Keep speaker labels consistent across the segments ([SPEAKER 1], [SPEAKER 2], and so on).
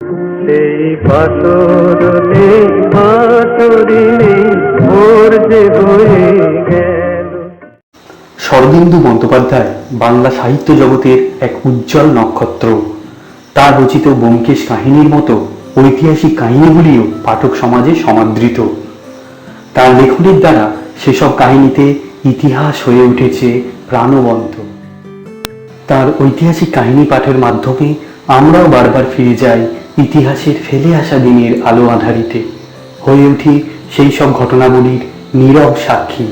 [SPEAKER 1] সেই পাথর নেই মাথুরি নেই ভোর যে বয়ে গেল।
[SPEAKER 2] শরদিন্দু বন্দ্যোপাধ্যায় বাংলা সাহিত্য জগতের এক উজ্জ্বল নক্ষত্র। তার রচিত ব্যোমকেশ কাহিনীর মতো ঐতিহাসিক কাহিনীগুলিও পাঠক সমাজে সমাদৃত। তার লেখনীর দ্বারা সেসব কাহিনীতে ইতিহাস হয়ে উঠেছে প্রাণবন্ত। তার ঐতিহাসিক কাহিনী পাঠের মাধ্যমে আমরাও বারবার ফিরে যাই ইতিহাসের ফেলে আসা দিনের আলো আঁধারিতে, হয়ে উঠি সেই সব ঘটনাবলীর নীরব সাক্ষী।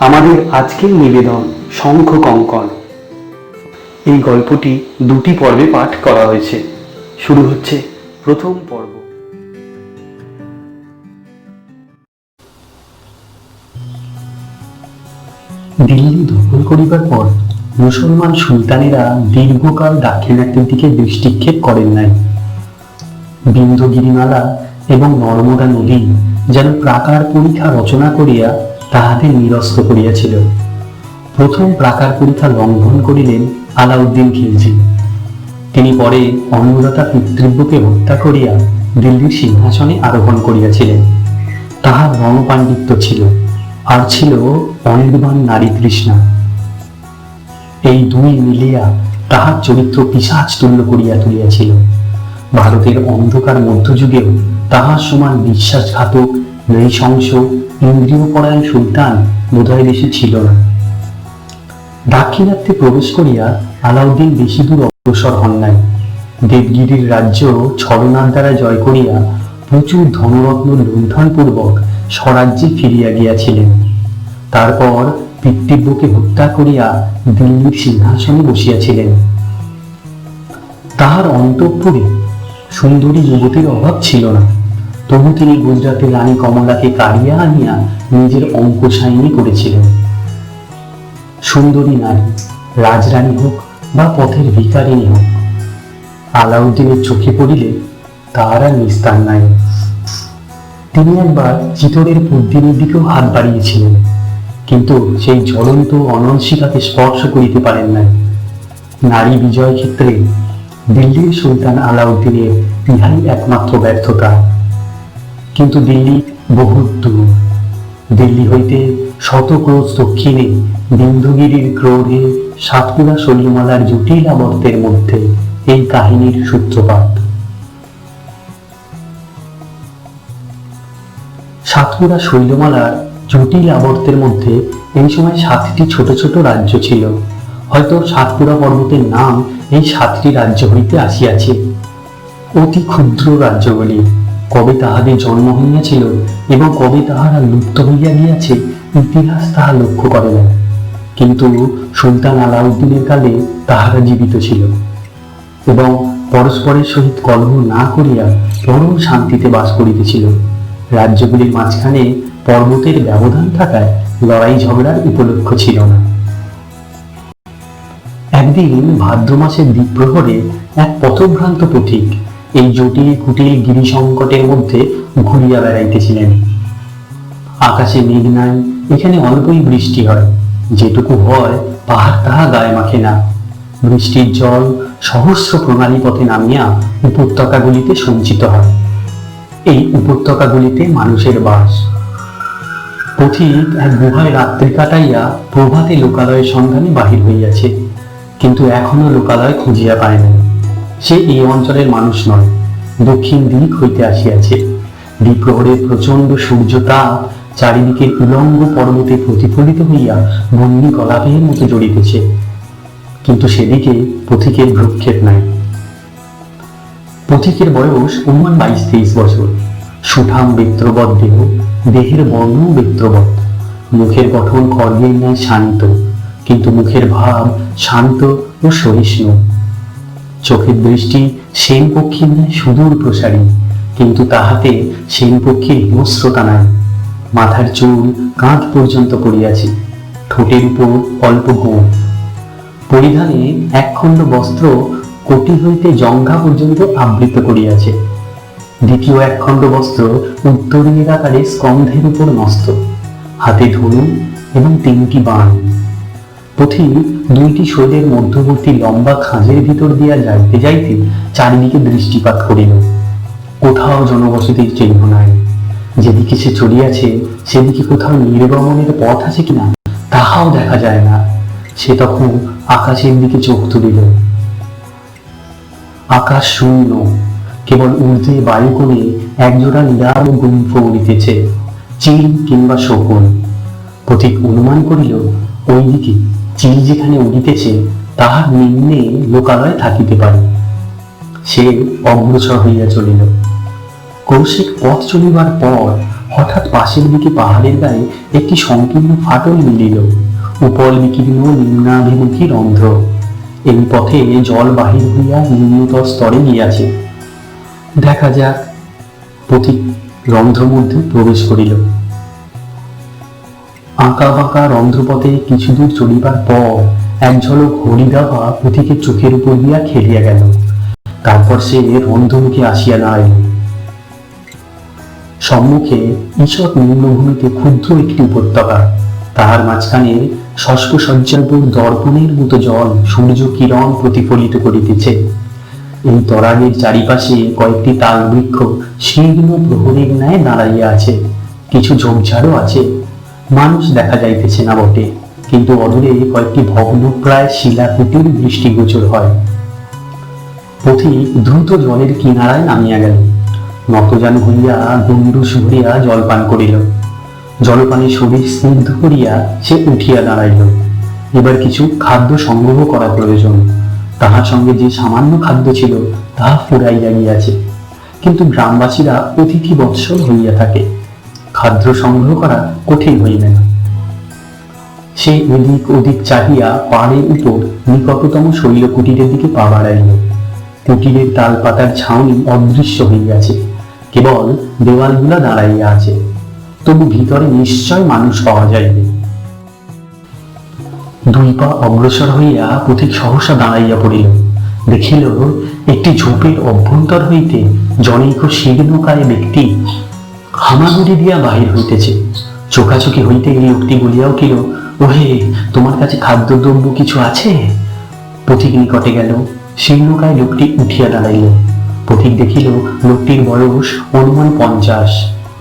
[SPEAKER 2] আমাদের আজকের নিবেদন শঙ্খ কঙ্কণ। এই গল্পটি দুটি পর্বে পাঠ করা হয়েছে। শুরু হচ্ছে প্রথম পর্ব। দিল্লি দখল করিবার পর মুসলমান সুলতানেরা দীর্ঘকাল দাক্ষিণাত্যের দিকে দৃষ্টিক্ষেপ করেন নাই। বিন্ধ্য গিরিমালা এবং নর্মদা নদী যেন প্রাকার পরীক্ষা রচনা করিয়া তাহাদের নিরস্ত করিয়াছিল। প্রথম প্রাকার পরীক্ষা লঙ্ঘন করিলেন আলাউদ্দিন খিলজি। তিনি পরে অন্নদাতা পিতৃব্যকে হত্যা করিয়া দিল্লির সিংহাসনে আরোহণ করিয়াছিলেন। তাহার রণপাণ্ডিত্য ছিল, আর ছিল অনির্বাণ নারী তৃষ্ণা। এই দুই মিলিয়া তাহার চরিত্র পিশাচ তুল্য করিয়া তুলিয়াছিল। ভারতের অন্ধকার মধ্যযুগেও তাহার সমান বিশ্বাসঘাতক, নৃশংস, ইন্দ্রিয়পরায়ণ সুলতান বোধহয় দেশে ছিল না। দাক্ষিণাত্যে প্রবেশ করিয়া আলাউদ্দিন বেশি দূর অগ্রসর হন নাই। দেবগিরির রাজ্য ছলনার দ্বারা জয় করিয়া প্রচুর ধনরত্ন লুণ্ঠনপূর্বক স্বরাজ্যে ফিরিয়া গিয়াছিলেন। তারপর পিতৃব্যকে হত্যা করিয়া দিল্লির সিংহাসনে বসিয়াছিলেন। তাহার অন্তঃপুরে সুন্দরী যুবতীর অভাব ছিল না। তবু তিনি গুজরাটের রানী কমলাকে কাড়িয়া আনিয়া নিজের অঙ্কশায়িনী করেছিলেন। সুন্দরী নারী, রাজরানী হোক বা পথের ভিখারিণী হোক, আলাউদ্দিনের চোখে পড়িলে তার আর নিস্তার নাই। তিনি একবার চিতরের পদ্মিনীর দিকেও হাত বাড়িয়েছিলেন, কিন্তু সেই জ্বলন্ত অনলসিকাকে স্পর্শ করিতে পারেন নাই। নারী বিজয় ক্ষেত্রে দিল্লির সুলতান আলাউদ্দিনের ইহাই একমাত্র ব্যর্থতা। কিন্তু দিল্লি বহু দূর। দিল্লি হইতে শতক্রোশ দক্ষিণে বিন্ধ্যগিরির ক্রোধে সাতপুরা শৈলমালার জটিল আবর্তের মধ্যে এই কাহিনীর সূত্রপাত। সাতপুরা শৈলমালার জটিল আবর্তের মধ্যে এই সময় 7টি ছোট ছোট রাজ্য ছিল। হয়তো সাতপুরা পর্বতের নাম এই 7টি রাজ্য হইতে আসিয়াছে। অতি ক্ষুদ্র রাজ্যগুলি, কবে তাহাদের জন্ম হইয়াছিল এবং কবে তাহারা লুপ্ত হইয়া গিয়াছে ইতিহাস তাহা লক্ষ্য করে না। কিন্তু সুলতান আলাউদ্দিনের কালে তাহারা জীবিত ছিল এবং পরস্পরের সহিত কলহ না করিয়া পরম শান্তিতে বাস করিতেছিল। রাজ্যগুলির মাঝখানে পর্বতের ব্যবধান থাকায় লড়াই ঝগড়ার উপলক্ষ ছিল না। একদিন ভাদ্র মাসের দ্বিপ্রহরে এক পথভ্রান্ত পথিক এই জটিল কুটিল গিরি সংকটের মধ্যে ঘুরিয়া বেড়াইতেছিলেন। আকাশে মেঘ নাই, এখানে অল্পই বৃষ্টি হয়, যেটুকু হয় পাহাড় তাহা গায়ে মাখে না। বৃষ্টির জল সহস্র প্রণালী পথে নামিয়া উপত্যকাগুলিতে সঞ্চিত হয়। এই উপত্যকাগুলিতে মানুষের বাস। পথিক এক গুহায় রাত্রি কাটাইয়া প্রভাতে লোকালয়ের সন্ধানে বাহির হইয়াছে, কিন্তু এখনো লোকালয় খুঁজিয়া পায় নাই। সে এই অঞ্চলের মানুষ নয়, দক্ষিণ দিক হইতে আসিয়াছে। দ্বিপ্রহরের প্রচন্ড সূর্যতাপ চারিদিকের উলঙ্গ পর্বতে প্রতিফলিত হইয়া বন্যী কলাপের মতো জড়িতেছে, কিন্তু সেদিকে পথিকের ভ্রুক্ষেপ নাই। পথিকের বয়স অনুমান 22-23 বছর। সুঠাম বেত্রবৎ দেহ, দেহের বর্ণ বেত্রবৎ, মুখের গঠন খড়গের ন্যায় শান্ত, কিন্তু মুখের ভাব শান্ত ও সহিষ্ণু। চোখের দৃষ্টি সেন পক্ষীর ন্যায় সুদূর প্রসারী, কিন্তু তাহাতে সেন পক্ষীর হিংস্রতা নাই। মাথার চুল কাঁধ পর্যন্ত পড়িয়াছে, ঠোঁটের উপর অল্প গোঁফ। পরিধানে একখণ্ড বস্ত্র কোটি হইতে জঙ্ঘা পর্যন্ত আবৃত করিয়াছে। দ্বিতীয় একখণ্ড বস্ত্র উত্তরীয় আকারে স্কন্ধের উপর ন্যস্ত, হাতে ধনু এবং 3টি বাণ। পথিক দুইটি শৈলের মধ্যবর্তী লম্বা খাঁজের ভিতর দিয়া যাইতে যাইতে চারিদিকে দৃষ্টিপাত করিল। কোথাও জনবসতির চিহ্ন নাই। যেদিকে সে চলিয়াছে সেদিকে কোথাও নির্গমনের পথ আছে কিনা তাহাও দেখা যায় না। সে তখন আকাশের দিকে চোখ তুলিল। আকাশ শূন্য, কেবল ঊর্ধ্বে বায়ুকোণে একজোড়া নিরাল গুম্ফ উড়িতেছে, চিল কিংবা শকুন। পথিক অনুমান করিল ওইদিকে চিল যেখানে উড়িতেছে তাহার নিম্নে লোকালয় থাকিতে পারে। সে অগ্রসর হইয়া চলিল। কৌশিক পথ চলিবার পর হঠাৎ পাশের দিকে পাহাড়ের গায়ে একটি সংকীর্ণ ফাটল মিলিল, উপল বিকীর্ণ নিম্নাভিমুখী রন্ধ্র। এই পথে জল বাহির হইয়া নিম্নতর স্তরে গিয়াছে। দেখা যাক। পথিক রন্ধ্র মধ্যে প্রবেশ করিল। আঁকা বাঁকা রন্ধ্রপথে কিছু দূর চলিবার পর এক ঝলক হরিদাভা পথিকের চোখের উপর দিয়া খেলিয়া গেল। তারপর সে রন্ধ্রমুখে আসিয়া দাঁড়াইল। সম্মুখে ঈষৎ নিম্নভূমিতে ক্ষুদ্র একটি উপত্যকা, তাহার মাঝখানে শস্পসজ্জাপুর দর্পণের মতো জল সূর্য কিরণ প্রতিফলিত করিতেছে। এই তরাগের চারিপাশে কয়েকটি তাল বৃক্ষ শীর্ণ প্রহরীর ন্যায় দাঁড়াইয়া আছে। কিছু ঝোপঝাড়ও আছে। মানুষ দেখা যাইতেছে না বটে, কিন্তু অদূরে কয়েকটি ভগ্নপ্রায় শিলাকুটির দৃষ্টিগোচর হয়। পথিক দ্রুত জলের কিনারায় নামিয়া গেল। নতজানু হইয়া গণ্ডূষ ভরিয়া জলপান করিল। জলপানে শরীর স্নিগ্ধ করিয়া সে উঠিয়া দাঁড়াইল। এবার কিছু খাদ্য সংগ্রহ করা প্রয়োজন। তাহার সঙ্গে যে সামান্য খাদ্য ছিল তাহা ফুরাইয়া গিয়াছে, কিন্তু গ্রামবাসীরা অতিথি বৎসল হইয়া থাকে, খাদ্য সংগ্রহ করা কঠিন হইবে না। সে এদিক ওদিক চাহিয়া পাহাড়ের উপর নিকটতম শৈল কুটিরের দিকে পা বাড়াইল। কুটিরের তাল পাতার ছাউনি অদৃশ্য হইয়াছে, কেবল দেওয়ালগুলা দাঁড়াইয়া আছে। তবু ভিতরে নিশ্চয় মানুষ পাওয়া যাইবে। দুই পা অগ্রসর হইয়া পথিক সহসা দাঁড়াইয়া পড়িল। দেখিল একটি ঝোপের অভ্যন্তর হইতে জনৈক শীর্ণকায় ব্যক্তি হামাগুড়ি দিয়া বাহির হইতেছে। চোখাচোখি হইতে এই লোকটি বলিয়া উঠিল, ওহে, তোমার কাছে খাদ্যদ্রব্য কিছু আছে? পথিক নিকটে গেল। শীর্ণকায় লোকটি উঠিয়া দাঁড়াইল। পথিক দেখিল লোকটির বয়স অনুমান 50,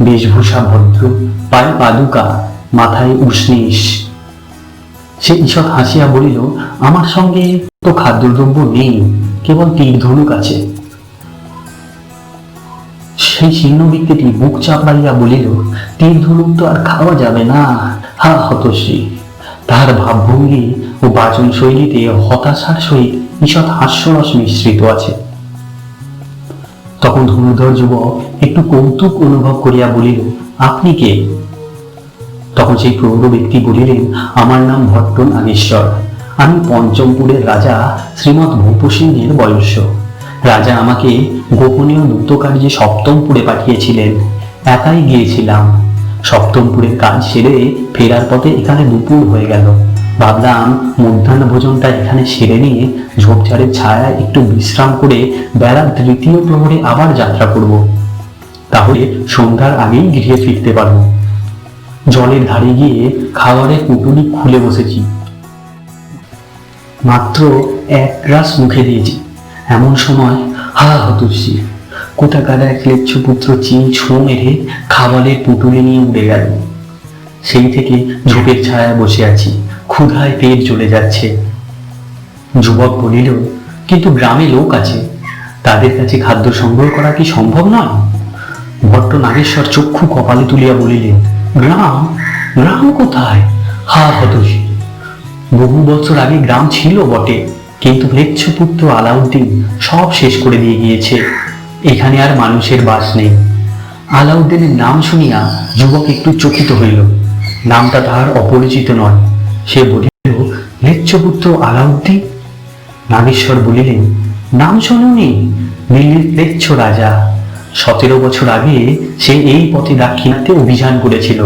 [SPEAKER 2] বেশভূষা ভদ্র, পায়ে পাদুকা, মাথায় উষ্ণীষ। সে ঈষৎ হাসিয়া বলিল, আমার সঙ্গে তো খাদ্যদ্রব্য নেই, কেবল তীর ধনুক আছে। সেই শীর্ণ ব্যক্তিটি বুক চাপড়াইয়া বলিল, তীর ধনুক তো আর খাওয়া যাবে না, হা হতশ্রী। তাহার ভাবভঙ্গি ও বাচন শৈলীতে হতাশার সহিত ঈষৎ হাস্যরস মিশ্রিত আছে। তখন ধনুর্ধর যুবক একটু কৌতুক অনুভব করিয়া বলিল, আপনি কে? তখন সেই প্রৌঢ় ব্যক্তি বলিলেন, আমার নাম ভট্ট নাগেশ্বর। আমি পঞ্চমপুরের রাজা শ্রীমৎ ভূপ সিংহের বয়স্য। রাজা আমাকে গোপনীয় দূতকার্যে সপ্তমপুরে পাঠিয়েছিলেন। একাই গিয়েছিলাম। সপ্তমপুরের কাজ সেরে ফেরার পথে এখানে দুপুর হয়ে গেল। ভাবলাম মধ্যাহ্ন ভোজনটা এখানে সেরে নিয়ে ঝোপঝাড়ের ছায়ায় একটু বিশ্রাম করে বেলার তৃতীয় প্রহরে আবার যাত্রা করব। তাহলে সন্ধ্যার আগেই গৃহে ফিরতে পারব। জলের ধারে গিয়ে খাবারের পুটুলি খুলে বসেছি। মাত্র এক গ্রাস মুখে দিয়েছি, এমন সময় হা হতশ্রী কোথাকার এক লেচ্ছপুত্র চিল ছোঁ মেরে খাবারের পুটুলি নিয়ে উড়ে গেল। সেই থেকে ঝোপের ছায়ায় বসে আছি, ক্ষুধায় পেট জ্বলে যাচ্ছে। যুবক বলিল, কিন্তু গ্রামে লোক আছে, তাদের কাছে খাদ্য সংগ্রহ করা কি সম্ভব নয়? ভট্ট নাগেশ্বর চক্ষু কপালে তুলিয়া বলিলেন, গ্রাম? গ্রাম কোথায়? হা হতশ্রী, বহু বছর আগে গ্রাম ছিল বটে, কিন্তু ম্লেচ্ছপুত্র আলাউদ্দিন সব শেষ করে দিয়ে গিয়েছে। এখানে আর মানুষের বাস নেই। আলাউদ্দিনের নাম শুনিয়া যুবক একটু চকিত হইল। নামটা তাহার অপরিচিত নয়। সে বলিল, ম্লেচ্ছপুত্র আলাউদ্দিন? নাগেশ্বর বলিলেন, নাম শোনোনি? দিল্লির ম্লেচ্ছ রাজা। 17 বছর আগে সে এই পথে দাক্ষিণাত্যে অভিযান করেছিল।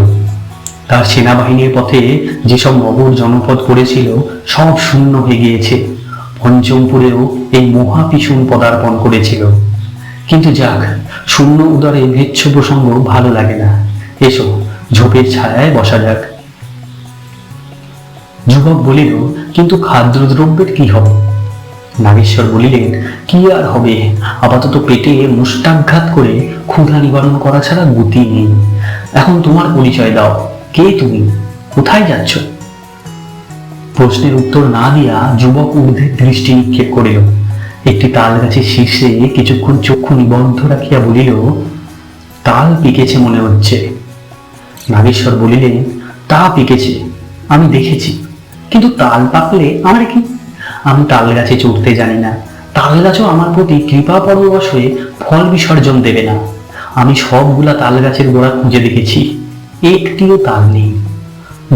[SPEAKER 2] তার সেনাবাহিনীর পথে যেসব নগর জনপদ করেছিল সব শূন্য হয়ে গিয়েছে। পঞ্চমপুরেও এই মহাপিশুন পদার্পণ করেছিল। কিন্তু যাক, শূন্য উদরে ভেচ্ছ প্রসঙ্গ ভালো লাগে না। এসো, ঝোপের ছায়ায় বসা যাক। যুবক বলিল, কিন্তু খাদ্যদ্রব্যের কি হবে? নাগেশ্বর বলিলেন, কি আর হবে, আপাতত পেটে মুষ্টাঘাত করে ক্ষুধা নিবারণ করা ছাড়া গতি নেই। এখন তোমার পরিচয় দাও, কে তুমি, কোথায় যাচ্ছ? প্রশ্নের উত্তর না দিয়া যুবক ঊর্ধ্বে দৃষ্টি নিক্ষেপ করিল। একটি তাল গাছের শীর্ষে কিছুক্ষণ চক্ষু নিবদ্ধ রাখিয়া বলিল, তাল পেকেছে মনে হচ্ছে। নাগেশ্বর বলিলেন, তা পেকেছে, আমি দেখেছি, কিন্তু তাল পাকলে আমার কি? আমি তাল গাছে চড়তে জানি না, তাল গাছও আমার প্রতি কৃপা পরবশ হয়ে ফল বিসর্জন দেবে না। আমি সবগুলা তাল গাছের গোড়া খুঁজে দেখেছি, একটিও তাল নেই।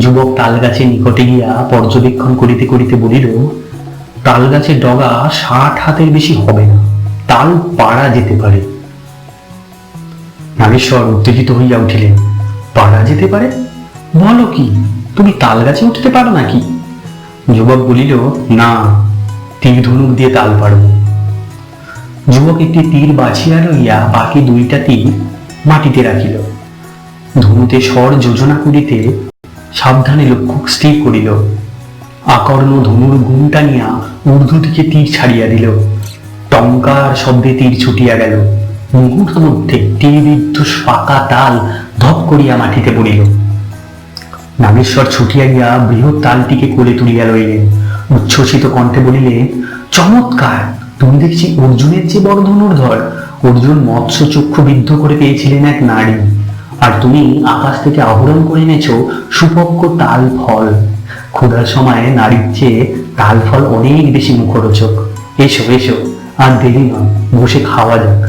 [SPEAKER 2] যুবক তাল গাছের নিকটে গিয়া পর্যবেক্ষণ করিতে করিতে বলিল, তাল গাছের ডগা 60 হাতের বেশি হবে না, তাল পাড়া যেতে পারে। নাগেশ্বর উত্তেজিত হইয়া উঠিলেন, পাড়া যেতে পারে? বলো কি, তুমি তাল গাছে উঠতে পারো নাকি? যুবক বলিল, না, তীর ধনুক দিয়ে তাল পারব। যুবক একটি তীর বাছিয়া লইয়া বাকি 2টা তীর মাটিতে রাখিল। ধনুতে স্বর যোজনা করিতে সাবধানে লক্ষ্য স্থির করিল। আকর্ণ ধনুর গুণ টানিয়া ঊর্ধ্ব দিকে তীর ছাড়িয়া দিল। টঙ্কার শব্দে তীর ছুটিয়া গেল। মুহূর্ত মধ্যে তীরবিদ্ধ পাকা তাল ধপ করিয়া মাটিতে পড়িল। নাগেশ্বর ছুটিয়া গিয়া বৃহৎ তালটিকে কোলে তুলিয়া লইলেন। উচ্ছ্বসিত কণ্ঠে বলিলেন, চমৎকার, তুমি দেখছি অর্জুনের যে বড় ধনুর্ধর। অর্জুন মৎস্য চক্ষু বিদ্ধ করে পেয়েছিলেন এক নারী, আর তুমি আকাশ থেকে আহরণ করে এনেছ সুপক্ক তাল ফল। ক্ষুধার সময় নারীর চেয়ে তাল ফল অনেক বেশি মুখরোচক। এসো এসো, আর দেরি নয়, বসে খাওয়া যাক।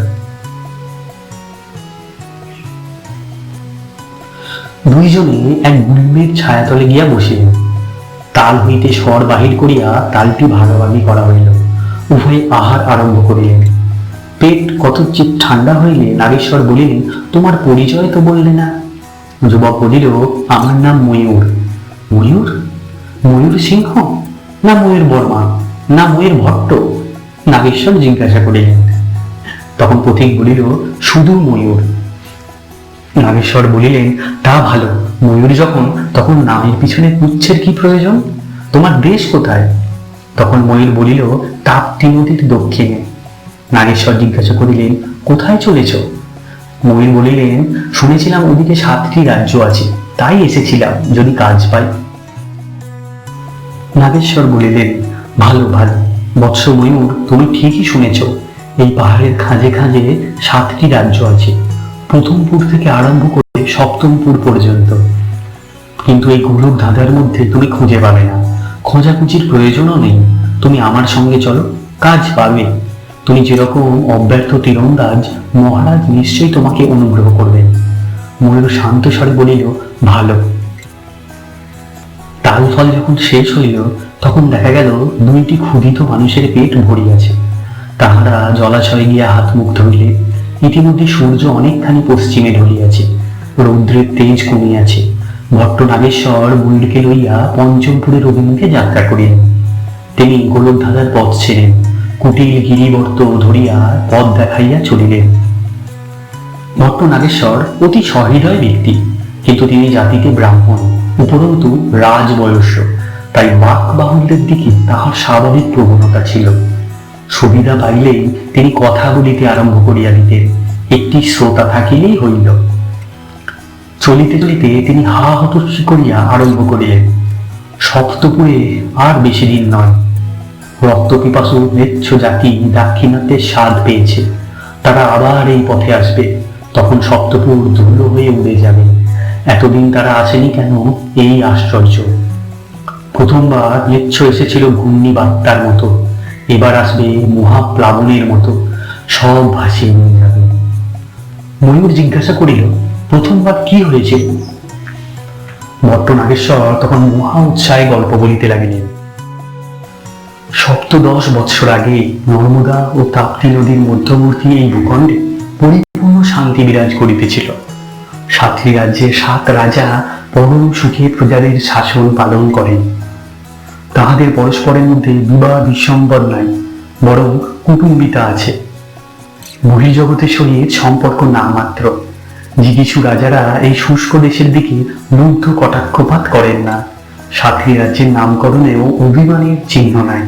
[SPEAKER 2] দুইজনে এক গুল্মের ছায়াতলে গিয়া বসিলেন। তাল হইতে স্বর বাহির করিয়া তালটি ভাগাভাগি করা হইল। উভয়ে আহার আরম্ভ করিলেন। পেট কতচিৎ ঠান্ডা হইলে নাগেশ্বর বলিলেন, তোমার পরিচয় তো বললে না? যুবক বলিল, আমার নাম ময়ূর। ময়ূর? ময়ূর সিংহ, না ময়ূর বর্মা, না ময়ূর ভট্ট? নাগেশ্বর জিজ্ঞাসা করিলেন। তখন পথিক বলিল, শুধু ময়ূর। নাগেশ্বর বলিলেন, তা ভালো, ময়ূর যখন, তখন নামের পিছনে পুচ্ছের কি প্রয়োজন? তোমার দেশ কোথায়? তখন ময়ূর বলিল, তাপ্তি নদীর দক্ষিণে। নাগেশ্বর জিজ্ঞাসা করিলেন, কোথায় চলেছ? ময়ূর বলিলেন, শুনেছিলাম ওদিকে 7টি রাজ্য আছে, তাই এসেছিলাম, যদি কাজ পাই। নাগেশ্বর বলিলেন, ভালো ভালো বৎস ময়ূর, তুমি ঠিকই শুনেছ। এই পাহাড়ের খাঁজে খাঁজে 7টি রাজ্য আছে, প্রথমপুর থেকে আরম্ভ করে সপ্তমপুর পর্যন্ত। কিন্তু এই গোলক ধাঁধার মধ্যে তুমি খুঁজে পাবে না, খোঁজাখুঁজির প্রয়োজনও নেই। তুমি আমার সঙ্গে চলো, কাজ পাবে। তুমি যেরকম অব্যর্থ তীরন্দাজ, মহারাজ নিশ্চয়ই তোমাকে অনুগ্রহ করবেন। ময়ূর শান্ত স্বরে বলিল, ভালো। তাল ফল যখন শেষ হইল, তখন দেখা গেল 2টি ক্ষুধিত মানুষের পেট ভরিয়াছে। তাহারা জলাশয়ে গিয়া হাত মুখ ধরিলে। ইতিমধ্যে সূর্য অনেকখানি পশ্চিমে ঢলিয়াছে, রৌদ্রের তেজ কমিয়াছে। ভট্ট নাগেশ্বর ময়ূরকে লইয়া পঞ্চমপুরের অভিমুখে যাত্রা করিলেন। তিনি গোলক ধাঁধার পথ ছেড়েন, কুটিল গিরিবর্ত ধরিয়া পথ দেখাইয়া চলিলেন। ভট্ট নাগেশ্বর অতি সহৃদয় ব্যক্তি, কিন্তু তিনি জাতিতে ব্রাহ্মণ, উপরন্তু রাজবয়স্য, তাই বাক বাহুল্যের দিকে তাহার স্বাভাবিক প্রবণতা ছিল। সুবিধা পাইলেই তিনি কথা বলিতে আরম্ভ করিয়া দিতেন, একটি শ্রোতা থাকিলেই হইল। চলিতে চলিতে তিনি হা হতস্বী করিয়া আরম্ভ করিলেন, সপ্তপুরে আর বেশি দিন নয়। রক্তপিপাসু ম্লেচ্ছ জাতি দাক্ষিণাত্যের স্বাদ পেয়েছে, তারা আবার এই পথে আসবে, তখন সপ্তপুর ধুলো হয়ে উড়ে যাবে। এতদিন তারা আসেনি কেন, এই আশ্চর্য। প্রথমবার ম্লেচ্ছ এসেছিল ঘূর্ণি বার্তার মতো, এবার আসবে মহাপ্লাবনের মতো, সব ভাসিয়ে নিয়ে যাবে। ময়ূর জিজ্ঞাসা করিল, প্রথমবার কি হয়েছে? ভট্ট নাগেশ্বর তখন মহা উৎসাহে গল্প বলিতে লাগলেন। 7-10 বৎসর আগে নর্মদা ও তাপ্তি নদীর মধ্যবর্তী এই ভূখণ্ডে পরিপূর্ণ শান্তি বিরাজ করিতেছিল। 7টি রাজ্যের 7 রাজা পরম সুখে প্রজাদের শাসন পালন করেন। তাহাদের পরস্পরের মধ্যে বিবাহ বিসম্বাদ নাই, বরং কুটুম্বিতা আছে। বহির্জগতের সহিত সম্পর্ক নামাত্র। জিগিছু রাজারা এই শুষ্ক দেশের দিকে মুগ্ধ কটাক্ষপাত করেন না। সাতটি রাজ্যের নামকরণেও অভিমানের চিহ্ন নাই।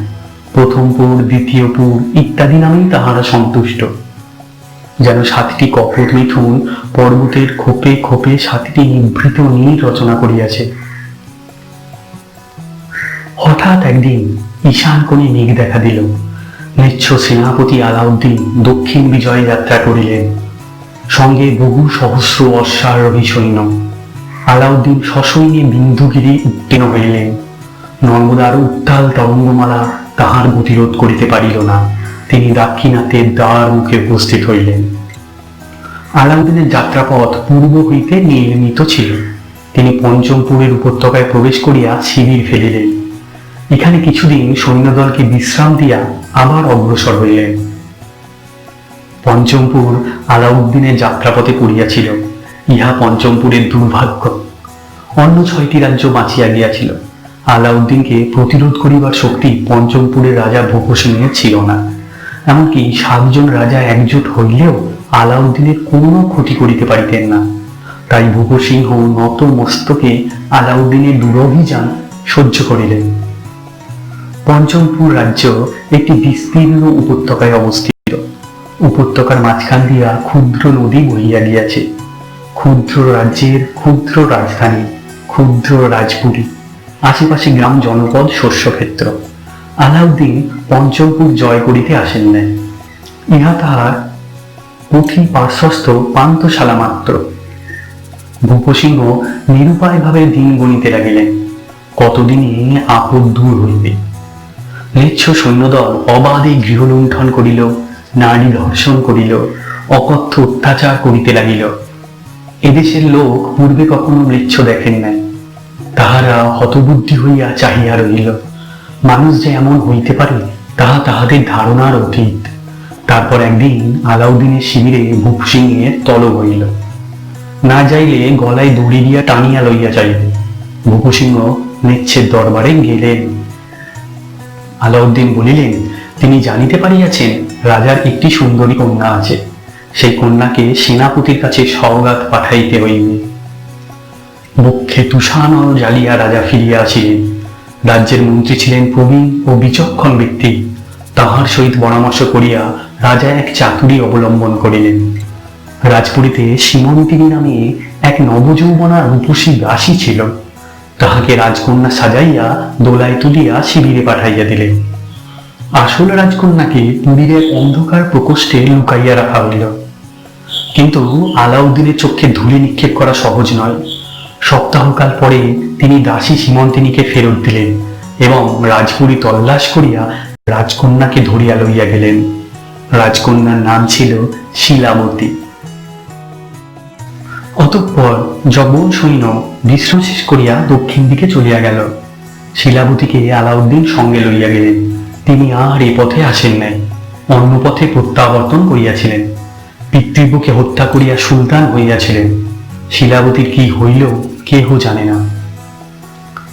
[SPEAKER 2] প্রথমপুর, দ্বিতীয়পুর ইত্যাদি নামেই তাহারা সন্তুষ্ট। যেন সাতটি কপট মিথুন পর্বতের খোপে খোপে সাতটি নিভৃত নীল রচনা করিয়াছে। হঠাৎ একদিন ঈশান কোণে মেঘ দেখা দিল। ম্লেচ্ছ সেনাপতি আলাউদ্দিন দক্ষিণ বিজয় যাত্রা করিলেন, সঙ্গে বহু সহস্র অশ্বারোহী সৈন্য। আলাউদ্দিন সসৈন্যে বিন্দুগিরি উত্তীর্ণ হইলেন। নর্মদার উত্তাল তরঙ্গমালা তাহার গতিরোধ করিতে পারিল না। তিনি দাক্ষিণাত্যের দ্বার মুখে উপস্থিত হইলেন। আলাউদ্দিনের যাত্রাপথ পূর্ব হইতে নির্মিত ছিল। তিনি পঞ্চমপুরের উপত্যকায় প্রবেশ করিয়া শিবির ফেলিলেন। এখানে কিছুদিন সৈন্যদলকে বিশ্রাম দিয়া আবার অগ্রসর হইলেন। পঞ্চমপুর আলাউদ্দিনের যাত্রাপথে পড়িয়াছিল। ইহা পঞ্চমপুরের দুর্ভাগ্য। অন্য 6টি রাজ্য বাঁচিয়া গিয়াছিল। আলাউদ্দিনকে প্রতিরোধ করিবার শক্তি পঞ্চমপুরের রাজা ভূপ সিংহের ছিল না। এমনকি 7 জন রাজা একজোট হইলেও আলাউদ্দিনের কোনো ক্ষতি করিতে পারিতেন না। তাই ভূপ সিংহ নত মস্তকে আলাউদ্দিনের দুরভিযান সহ্য করিলেন। পঞ্চমপুর রাজ্য একটি বিস্তীর্ণ উপত্যকায় অবস্থিত। উপত্যকার মাঝখান দিয়া ক্ষুদ্র নদী বহিয়া গিয়াছে। ক্ষুদ্র রাজ্যের ক্ষুদ্র রাজধানী, ক্ষুদ্র রাজপুরী, আশেপাশে গ্রাম, জনপদ, শস্যক্ষেত্র। আলাউদ্দিন পঞ্চমপুর জয় করিতে আসেন নাই। ইহা তাহার অতি পার্শ্বস্থ পান্থশালা মাত্র। ভূপসিংহ নিরুপায়ভাবে দিন গণিতে লাগিলেন। কতদিনে আপদ দূর হইবে। ম্লেচ্ছ সৈন্যদল অবাধে গৃহলুণ্ঠন করিল, নারী ধর্ষণ করিল, অকথ্য অত্যাচার করিতে লাগিল। এদেশের লোক পূর্বে কখনো ম্লেচ্ছ দেখেন নাই। তাহারা হতবুদ্ধি হইয়া চাহিয়া রহিল। মানুষ যে এমন হইতে পারে তাহা তাহাদের ধারণার অতীত। তারপর একদিন আলাউদ্দিনের শিবিরে ভূপ সিংহের তলব হইল। না যাইলে গলায় দড়ি দিয়া টানিয়া লইয়া যাইবে। ভূপ সিংহ ম্লেচ্ছের দরবারে গেলেন। আলাউদ্দিন বলিলেন, তিনি জানিতে পারিয়াছেন রাজার একটি সুন্দরী কন্যা আছে। সেই কন্যাকে সেনাপতির কাছে সওগাত পাঠাইতে হইবে। বক্ষে তুষানল জ্বালিয়া রাজা ফিরিয়া আসিলেন। রাজ্যের মন্ত্রী ছিলেন প্রবীণ ও বিচক্ষণ ব্যক্তি। তাহার সহিত পরামর্শ করিয়া রাজা এক চাতুরী অবলম্বন করিলেন। রাজপুরীতে সীমন্তিনী নামে এক নবযৌবনা রূপসী দাসী ছিল। তাহাকে রাজকন্যা সাজাইয়া দোলায় তুলিয়া শিবিরে পাঠাইয়া দিলেন। আসল রাজকন্যাকে পুরীর এক অন্ধকার প্রকোষ্ঠে লুকাইয়া রাখা হইল। কিন্তু আলাউদ্দিনের চক্ষে ধুলি নিক্ষেপ করা সহজ নয়। সপ্তাহকাল পরে তিনি দাসী সীমন্তিনীকে ফেরত দিলেন এবং রাজপুরী তল্লাশ করিয়া রাজকন্যাকে ধরিয়া লইয়া গেলেন। রাজকন্যার নাম ছিল শিলাবতী। অতঃপর যবন সৈন্য বিশ্রাম শেষ করিয়া দক্ষিণ দিকে চলিয়া গেল। শিলাবতীকে আলাউদ্দিন সঙ্গে লইয়া গেলেন। তিনি আর এ পথে আসেন নাই, অন্য পথে প্রত্যাবর্তন করিয়াছিলেন। পিতৃব্যকে হত্যা করিয়া সুলতান হইয়াছিলেন। শিলাবতীর কি হইল কেহ জানে না।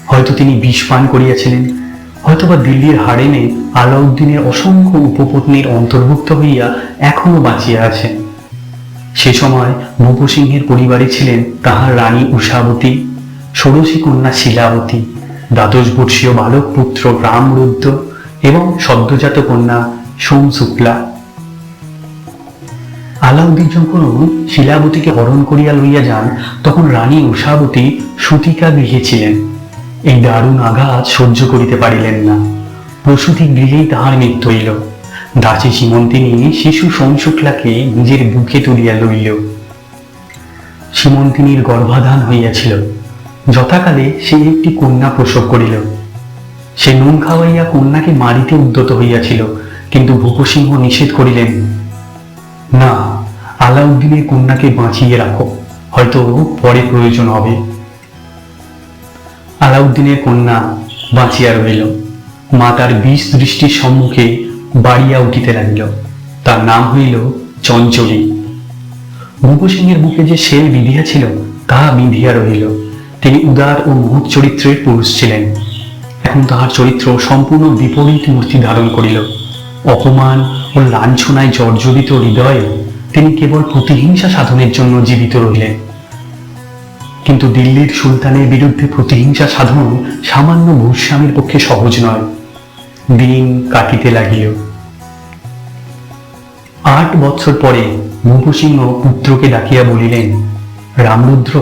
[SPEAKER 2] হয়তো তিনি বিষ পান করিয়াছিলেন, হয়তোবা দিল্লির হারেমে আলাউদ্দিনের অসংখ্য উপপত্নীর অন্তর্ভুক্ত হইয়া এখনো বাঁচিয়া আছেন। সে সময় ভূপ সিংহের পরিবারে ছিলেন তাহার রানী উষাবতী, ষোড়শী কন্যা শিলাবতী, দ্বাদশ বর্ষীয় বালক পুত্র রামরুদ্র এবং সদ্যজাত কন্যা সোমশুক্লা। আলাউদ্দিন যখন শিলাবতীকে হরণ করিয়া লইয়া যান তখন রানী উষাবতী সুতিকা গৃহে ছিলেন। এই দারুণ আঘাত সহ্য করিতে পারিলেন না। প্রসূতি গৃহেই তাহার মৃত্যু হইল। দাসী সীমন্তিনী শিশু সোমশুক্লাকে নিজের বুকে তুলিয়া লইল। সীমন্তিনীর গর্ভাধান হইয়াছিল। যথাকালে সে একটি কন্যা প্রসব করিল। সে নুন খাওয়াইয়া কন্যাকে মারিতে উদ্যত হইয়াছিল, কিন্তু ভূপ সিংহ নিষেধ করিলেন, না, আলাউদ্দিনের কন্যাকে বাঁচিয়ে রাখো, হয়তো পরে প্রয়োজন হবে। আলাউদ্দিনের কন্যা বাঁচিয়া রহিল। মা তার বিষ দৃষ্টির সম্মুখে বাড়িয়া উঠিতে লাগিল। তার নাম হইল চঞ্চলী। ভূপ সিংহের বুকে যে শেল বিঁধিয়াছিল তাহা বিঁধিয়া রহিল। তিনি উদার ও মহৎ চরিত্রের পুরুষ ছিলেন। এখন তাহার চরিত্র সম্পূর্ণ বিপরীত মূর্তি ধারণ করিল। অপমান ও লাঞ্ছনায় জর্জরিত হৃদয়ে তিনি কেবল প্রতিহিংসা সাধনের জন্য জীবিত রহিলেন। কিন্তু দিল্লির সুলতানের বিরুদ্ধে প্রতিহিংসা সাধন সামান্য ভূস্বামীর পক্ষে সহজ নয়। দিন কাটিতে লাগিল। 8 বৎসর পরে ভূপ সিংহ পুত্রকে ডাকিয়া বলিলেন, রামরুদ্র,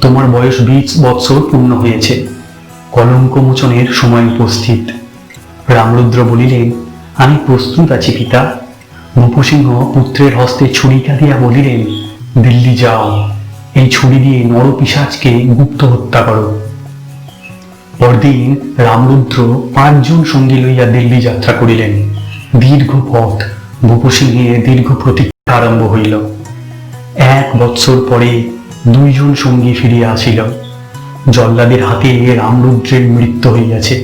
[SPEAKER 2] তোমার বয়স 20 বৎসর পূর্ণ হয়েছে, কলঙ্ক মোচনের সময় উপস্থিত। রামরুদ্র বলিলেন, আমি প্রস্তুত আছি পিতা। ভূপ সিংহ পুত্রের হস্তে ছুরিকা দিয়া বলিলেন, দিল্লি যাও, এই ছুরি দিয়ে নরপিশাচকে গুপ্ত হত্যা করো। পরদিন রামরুদ্র 5 জন সঙ্গী লইয়া দিল্লি যাত্রা করিলেন। দীর্ঘ পথ, ভূপ সিংহের দীর্ঘ প্রতীক্ষা আরম্ভ হইল। 1 বৎসর পরে 2 জন সঙ্গী ফিরিয়া আসিল। জল্লাদের হাতে রামরুদ্রের মৃত্যু হইয়াছে।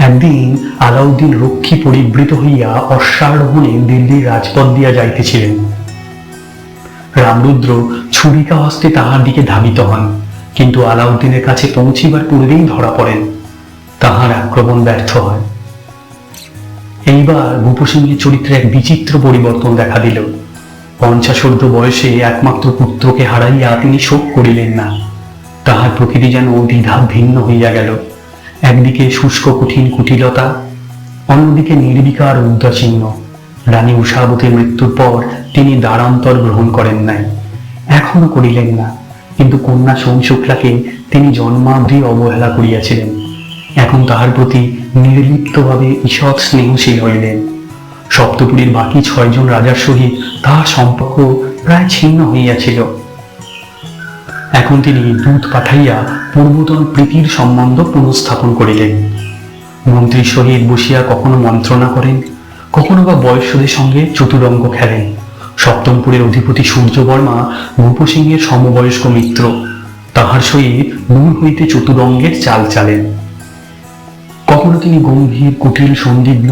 [SPEAKER 2] একদিন আলাউদ্দিন রক্ষী পরিবৃত হইয়া অশ্বারোহণে দিল্লির রাজপথ দিয়া যাইতেছিলেন। রামরুদ্র ছুরিকা হস্তে তাহার দিকে ধাবিত হন, কিন্তু আলাউদ্দিনের কাছে পৌঁছিবার পূর্বেই ধরা পড়েন। তাহার আক্রমণ ব্যর্থ হয়। এইবার ভূপ সিংহের চরিত্রে এক বিচিত্র পরিবর্তন দেখা দিল। 50 বয়সে একমাত্র পুত্রকে হারাইয়া তিনি শোক করিলেন না। তাহার প্রকৃতি যেন দ্বিধা ভিন্ন হইয়া গেল। একদিকে শুষ্ক কঠিন কুটিলতা, অন্যদিকে নির্বিকার উদাসীন্য। রানী উষাবতীর মৃত্যুর পর তিনি দ্বারান্তর গ্রহণ করেন নাই, এখনো করিলেন না, কিন্তু কন্যা সোমশুক্লাকে তিনি জন্মাবধি অবহেলা করিয়াছিলেন। এখন তাহার প্রতি নির্লিপ্তভাবে ঈষৎ স্নেহশীল হইলেন। সপ্তপুরীর বাকি 6 জন রাজার সহিত তাহার সম্পর্ক প্রায় ছিন্ন হইয়াছিল। এখন তিনি দূত পাঠাইয়া পূর্বতন প্রীতির সম্বন্ধ পুনঃস্থাপন করিলেন। মন্ত্রীর সহিত বসিয়া কখনো মন্ত্রণা করেন, কখনো বা বয়স্কদের সঙ্গে চতুরঙ্গ খেলেন। সপ্তমপুরের অধিপতি সূর্যবর্মা ভূপ সিংহের সমবয়স্ক মিত্র, তাহার সহিত দূর হইতে চতুরঙ্গের চাল চালেন। কখনো তিনি গম্ভীর কুটিল সন্দিগ্ধ,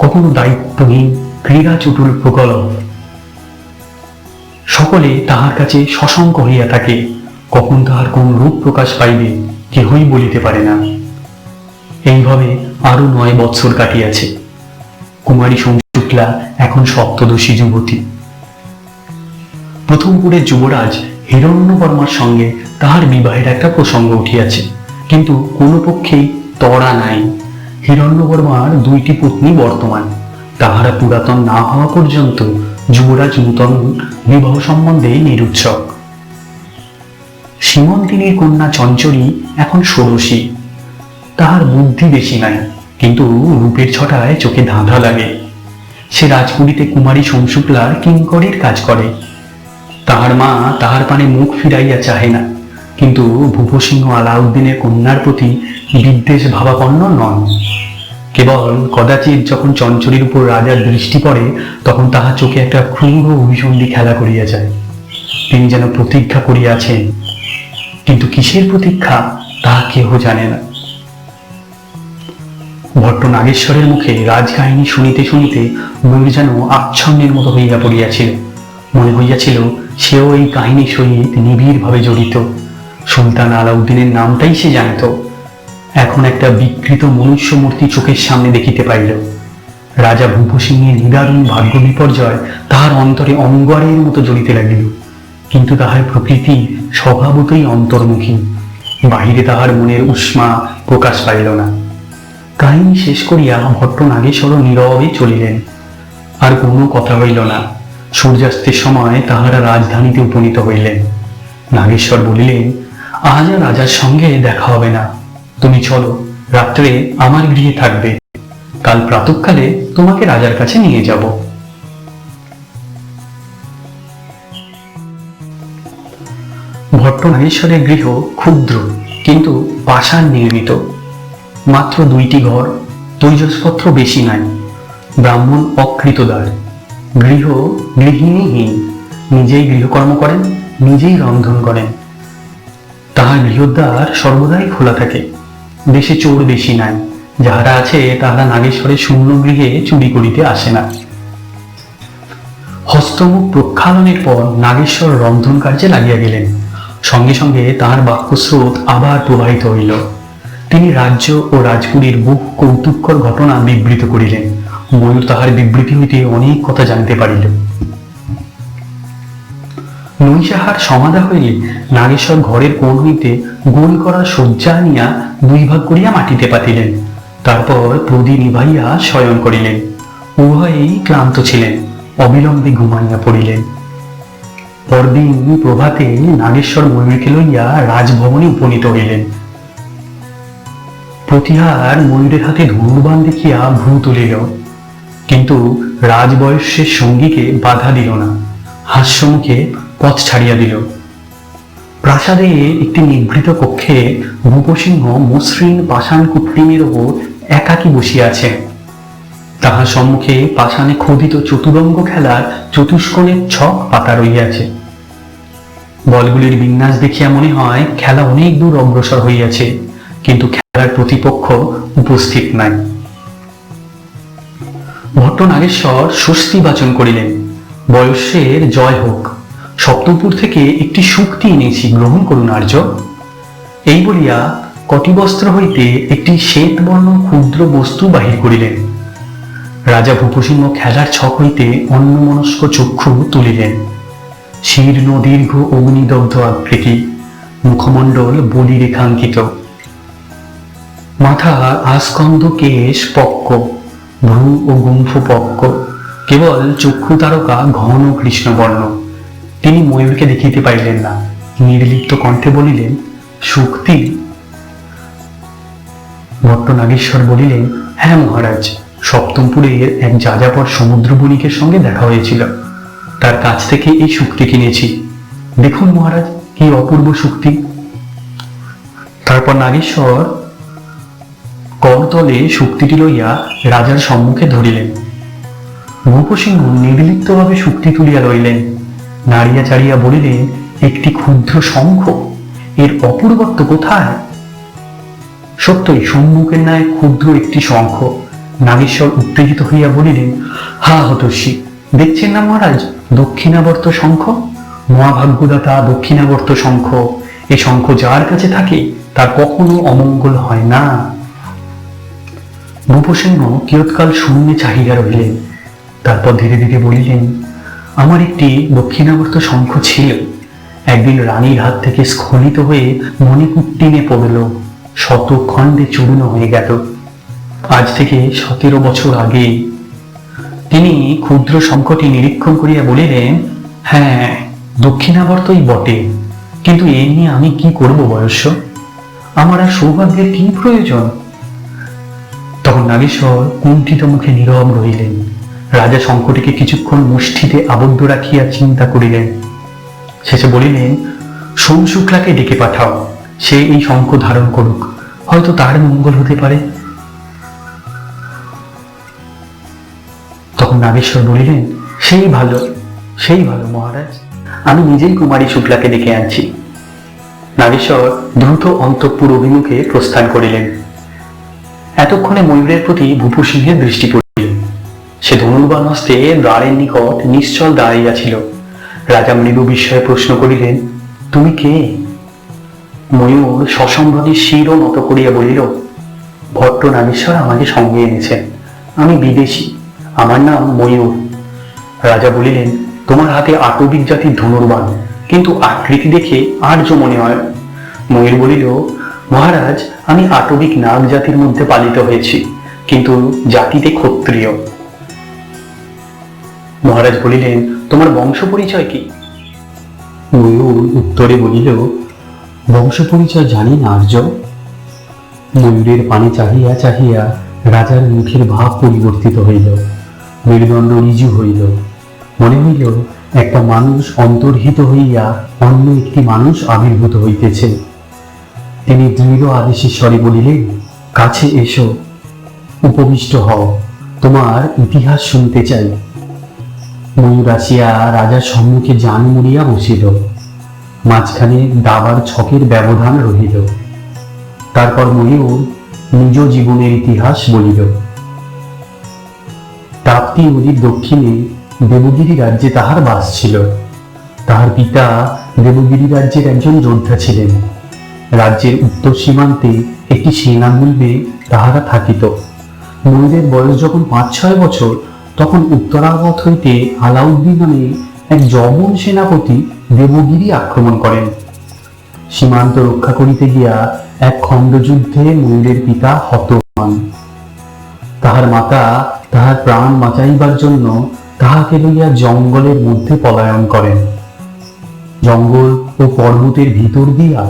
[SPEAKER 2] কখনো দায়িত্বহীন ক্রীড়া চতুর প্রকল্প। সকলে তাহার কাছে সশঙ্ক হইয়া থাকে। কখন তাহার কোন রূপ প্রকাশ পাইবে কেহই বলিতে পারে না। এইভাবে আরো 9 বৎসর কাটিয়াছে। কুমারী সোমশুক্লা এখন সপ্তদশী যুবতী। প্রথমপুরের যুবরাজ হিরণ্যবর্মার সঙ্গে তাহার বিবাহের একটা প্রসঙ্গ উঠিয়াছে, কিন্তু কোনো পক্ষেই তড়া নাই। হিরণ্যবর্মার 2টি পত্নী বর্তমান। তাহারা পুরাতন না হওয়া পর্যন্ত যুবরাজ নূতন বিবাহ সম্বন্ধে নিরুৎসুক। সীমন্তিনীর কন্যা চঞ্চরী এখন ষোড়শী। তাহার বুদ্ধি বেশি নাই, কিন্তু রূপের ছটায় চোখে ধাঁধা লাগে। সে রাজপুরীতে কুমারী সোমশুক্লার কিঙ্করের কাজ করে। তাহার মা তাহার পানে মুখ ফিরাইয়া চাহে না, কিন্তু ভূপ সিংহ আলাউদ্দিনের কন্যার প্রতি বিদ্বেষ ভাবাপন্ন নন। কেবল কদাচিৎ যখন চঞ্চরীর উপর রাজার দৃষ্টি পড়ে, তখন তাহার চোখে একটা ক্রূর অভিসন্ধি খেলা করিয়া যায়। তিনি যেন প্রতীক্ষা করিয়াছেন, কিন্তু কিসের প্রতীক্ষা তাহা কেহ জানে না। ভট্ট নাগেশ্বরের মুখে রাজকাহিনী শুনিতে শুনিতে ময়ূর যেন আচ্ছন্নের মতো হইয়া পড়িয়াছিল। মনে হইয়াছিল সেও এই কাহিনীর সহিত নিবিড়ভাবে জড়িত। সুলতান আলাউদ্দিনের নামটাই সে জানিত। এখন একটা বিকৃত মনুষ্য মূর্তি চোখের সামনে দেখিতে পাইল। রাজা ভূপ সিংহের নিদারুণ ভাগ্য বিপর্যয় তাহার অন্তরে অঙ্গারের মতো জ্বলিতে লাগিল, কিন্তু তাহার প্রকৃতি স্বভাবতই অন্তর্মুখী। বাহিরে তাহার মনের উষ্মা প্রকাশ পাইল না। কাহিনী শেষ করিয়া ভট্ট নাগেশ্বর নীরবে চলিলেন। আর কোনো কথা হইল না। সূর্যাস্তের সময় তাহারা রাজধানীতে উপনীত হইলেন। নাগেশ্বর বলিলেন, আজ আর রাজার সঙ্গে দেখা হবে না। তুমি চলো, রাত্রে আমার গৃহে থাকবে। কাল প্রাতঃকালে তোমাকে রাজার কাছে নিয়ে যাব। ভট্ট নাগেশ্বরের গৃহ ক্ষুদ্র, কিন্তু পাষাণ নির্মিত। মাত্র 2টি ঘর, তৈজসপত্র বেশি নাই। ব্রাহ্মণ অকৃতদার, গৃহ গৃহিণীহীন। নিজেই গৃহকর্ম করেন, নিজেই রন্ধন করেন। তাহার গৃহদ্বার সর্বদাই খোলা থাকে। দেশে চোর বেশি নাই, যাহারা আছে তাহারা নাগেশ্বরের শূন্য গৃহে চুরি করিতে আসে না। হস্তমুখ প্রক্ষালনের পর নাগেশ্বর রন্ধন কার্যে লাগিয়া গেলেন। সঙ্গে সঙ্গে তাহার বাক্যস্রোত আবার প্রবাহিত হইল। তিনি রাজ্য ও রাজপুরীর বহু কৌতুককর ঘটনা বিবৃত করিলেন। ময়ূর তাহার বিবৃতি হইতে অনেক কথা জানিতে পারিল। নৈশাহার সমাধা হইলে নাগেশ্বর ঘরের কোণ হইতে গোল করা শয্যা আনিয়া দুই ভাগ করিয়া মাটিতে পাতিলেন। তারপর প্রদীপ নিভাইয়া শয়ন করিলেন। উভয়েই ক্লান্ত ছিলেন, অবিলম্বে ঘুমাইয়া পড়িলেন। পরদিন প্রভাতে নাগেশ্বর ময়ূরকে লইয়া রাজভবনে উপনীত হইলেন। প্রতিহার ময়ূরের হাতে ধনুর্বাণ দেখিয়া ভ্রু তুলিল, কিন্তু রাজবয়স্যের সঙ্গীকে বাধা দিল না, হাস্যমুখে পথ ছাড়িয়া দিল। প্রাসাদে একটি নিভৃত কক্ষে ভূপসিংহ মসৃণ পাষাণ কুট্টিমের ওপর একাকী বসিয়া আছেন। তাহার সম্মুখে পাষাণে খোদিত চতুরঙ্গ খেলার চতুষ্কোণের ছক পাতা রইয়াছে। বলগুলির বিন্যাস দেখিয়া মনে হয় খেলা অনেক দূর অগ্রসর হইয়াছে, কিন্তু খেলার প্রতিপক্ষ উপস্থিত নাই। ভট্ট নাগেশ্বর স্বস্তি বাচন করিলেন, বয়স্যের জয় হোক, সপ্তপুর থেকে একটি শুক্তি এনেছি, গ্রহণ করুন আর্য। এই বলিয়া কটিবস্ত্র হইতে একটি শ্বেতবর্ণ ক্ষুদ্র বস্তু বাহির করিলেন। রাজা ভূপসিংহ খেলার ছক হইতে অন্যমনস্ক চক্ষু তুলিলেন। শীর্ণ দীর্ঘ অগ্নিদগ্ধ আকৃতি, মুখমণ্ডল বলি রেখাঙ্কিত, মাথার আস্কন্দ কেশ পক্ক, ভ্রু ও গুম্ফ পক্ক, কেবল চক্ষু তারকা ঘন কৃষ্ণবর্ণ। তিনি ময়ূরকে দেখিতে পাইলেন না, নির্লিপ্ত কণ্ঠে বলিলেন, শুক্তি? ভট্ট নাগেশ্বর বলিলেন, হ্যাঁ মহারাজ, সপ্তমপুরের এক যাযাবর সমুদ্র বণিকের সঙ্গে দেখা হয়েছিল, তার কাছ থেকে এই শুক্তি কিনেছি। দেখুন মহারাজ, কি অপূর্ব শুক্তি। তারপর নাগেশ্বর করতলে শুক্তিটি লইয়া রাজার সম্মুখে ধরিলেন। ভূপসিংহ নির্লিপ্তভাবে শুক্তি তুলিয়া লইলেন, নাড়িয়া চাড়িয়া বলিলেন, একটি ক্ষুদ্র শঙ্খ, এর অপূর্বত্ব কোথায়? সত্যই সম্মুখের ন্যায় ক্ষুদ্র একটি শঙ্খ। নাগেশ্বর উত্তেজিত হইয়া বলিলেন, হা হতস্যি, দেখছেন না মহারাজ, দক্ষিণাবর্ত শঙ্খ, মহাভাগ্যদাতা দক্ষিণাবর্ত শঙ্খ। এই শঙ্খ যার কাছে থাকে তার কখনো অমঙ্গল হয় না। ভূপসিংহ কিয়ৎকাল শূন্যে চাহিয়া রহিলেন, তারপর ধীরে ধীরে বলিলেন, আমার একটি দক্ষিণাবর্ত শঙ্খ ছিল, একদিন রানীর হাত থেকে স্খলিত হয়ে মণিকুট্টিমে পড়ল, শত খণ্ডে চূর্ণ হয়ে গেল। আজ থেকে 17 বছর আগে। তিনি ক্ষুদ্র শঙ্খটি নিরীক্ষণ করিয়া বলিলেন, হ্যাঁ, দক্ষিণাবর্তই বটে, কিন্তু এ নিয়ে আমি কি করব বয়স্য? আমার আর সৌভাগ্যের কি প্রয়োজন? তখন নাগেশ্বর কুণ্ঠিত মুখে নীরব রহিলেন। রাজা শঙ্খটিকে কিছুক্ষণ মুষ্টিতে আবদ্ধ রাখিয়া চিন্তা করিলেন। শেষে বলিলেন, সোম শুক্লাকে ডেকে পাঠাও, সে এই শঙ্খ ধারণ করুক, হয়তো তার মঙ্গল হতে পারে। তখন নাগেশ্বর বলিলেন, সেই ভালো, সেই ভালো মহারাজ, আমি নিজেই কুমারী শুক্লাকে ডেকে আনছি। নাগেশ্বর দ্রুত অন্তঃপুর অভিমুখে প্রস্থান করিলেন। এতক্ষণে ময়ূরের প্রতি ভূপসিংহের দৃষ্টি পড়িল। সে ধনুর্বাণ হস্তে দ্বারের নিকট নিশ্চল দাঁড়াইয়াছিল। রাজা মৃদু বিস্ময়ে প্রশ্ন করিলেন, তুমি কে? ময়ূর সসম্ভ্রমে শিরও নত করিয়া বলিল, ভট্ট নাগেশ্বর আমাকে সঙ্গে এনেছেন, আমি বিদেশী, আমার নাম ময়ূর। রাজা বলিলেন, তোমার হাতে আটবিক জাতির ধনুর্বাণ, কিন্তু আকৃতি দেখে আর্য মনে হয়। ময়ূর বলিল, মহারাজ, আমি আটবিক নাগ জাতির মধ্যে পালিত হয়েছি, কিন্তু জাতিতে ক্ষত্রিয়। মহারাজ বলিলেন, তোমার বংশ পরিচয় কি? ময়ূর উত্তরে বলিল, বংশ পরিচয় জানি না আর্য। ময়ূরের পানে চাহিয়া চাহিয়া রাজার মুখের ভাব পরিবর্তিত হইল, মেরুদণ্ড ঋজু হইল। মনে হইল একটা মানুষ অন্তর্হিত হইয়া অন্য একটি মানুষ আবির্ভূত হইতেছে। তিনি দৃঢ় আদেশের স্বরে বলিলেন, কাছে এসো, উপবিষ্ট হও, তোমার ইতিহাস শুনতে চাই। ময়ূর আসিয়া রাজার সম্মুখে জান মুড়িয়া বসিল, মাঝখানে দাবার ছকের ব্যবধান রহিল। তারপর ময়ূর নিজ জীবনের ইতিহাস বলিল। তাপ্তি নদীর দক্ষিণে দেবগিরি রাজ্যে তাহার বাস ছিল। তাহার পিতা দেবগিরি রাজ্যের একজন যোদ্ধা ছিলেন। রাজ্যের উত্তর সীমান্তে একটি সেনামূল্যে তাহারা থাকিত। ময়ূরের বয়স যখন 5-6 বছর, তখন উত্তরাগত হইতে আলাউদ্দিন নামে এক জবন সেনাপতি দেবগিরি আক্রমণ করেন। সীমান্ত রক্ষা করিতে গিয়া এক খণ্ডযুদ্ধে ময়ূরের পিতা হত হন। তাহার মাতা তাহার প্রাণ বাঁচাইবার জন্য তাহাকে লইয়া জঙ্গলের মধ্যে পলায়ন করেন। জঙ্গল ও পর্বতের ভিতর দিয়া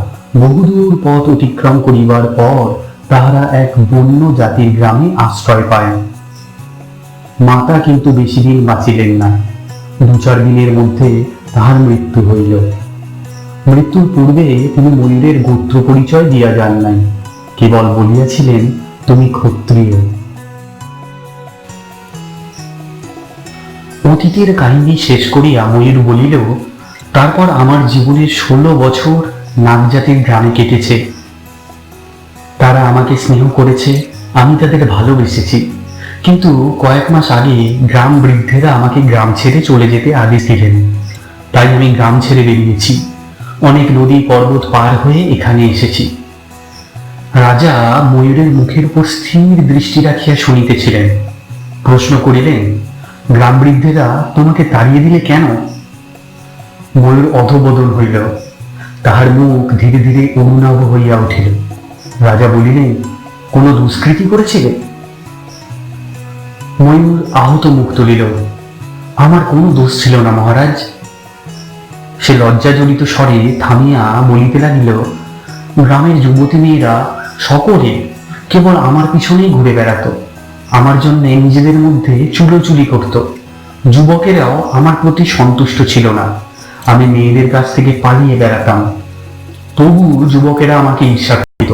[SPEAKER 2] বহুদূর পথ অতিক্রম করিবার পর তাহারা এক বন্য জাতির গ্রামে আশ্রয় পায়। মাতা কিন্তু বেশি দিন বাঁচিলেন না। 2-4 দিনের মধ্যে তাহার মৃত্যু হইল। মৃত্যুর পূর্বে তিনি ময়ূরের গোত্র পরিচয় দিয়া যান নাই, কেবল বলিয়াছিলেন, তুমি ক্ষত্রিয়। অতীতের কাহিনী শেষ করিয়া ময়ূর বলিল, তারপর আমার জীবনের 16 বছর নাগজাতির গ্রামে কেটেছে। তারা আমাকে স্নেহ করেছে, আমি তাদের ভালোবেসেছি, কিন্তু কয়েক মাস আগে গ্রাম বৃদ্ধেরা আমাকে গ্রাম ছেড়ে চলে যেতে আদেশ দিলেন। তাই আমি গ্রাম ছেড়ে বেরিয়েছি, অনেক নদী পর্বত পার হয়ে এখানে এসেছি। রাজা ময়ূরের মুখের উপর স্থির দৃষ্টি রাখিয়া শুনিতেছিলেন। প্রশ্ন করিলেন, গ্রাম বৃদ্ধেরা তোমাকে তাড়িয়ে দিলে কেন? ময়ূর অধোবদন হইল, তাহার মুখ ধীরে ধীরে অনুনব হইয়া উঠিল। রাজা বলিলেন, কোন দুষ্কৃতি করেছিলে? ময়ূর আহত মুখ তুলিল, আমার কোনো দোষ ছিল না মহারাজ। সে লজ্জাজনিত স্বরে থামিয়া বলিতে লাগিল, গ্রামের যুবতী মেয়েরা সকলে কেবল আমার পিছনেই ঘুরে বেড়াত, আমার জন্য নিজেদের মধ্যে চুলোচুলি করত। যুবকেরাও আমার প্রতি সন্তুষ্ট ছিল না, আমি মেয়েদের কাছ থেকে পালিয়ে বেড়াতাম। তবু যুবকেরা আমাকে ঈর্ষা করত।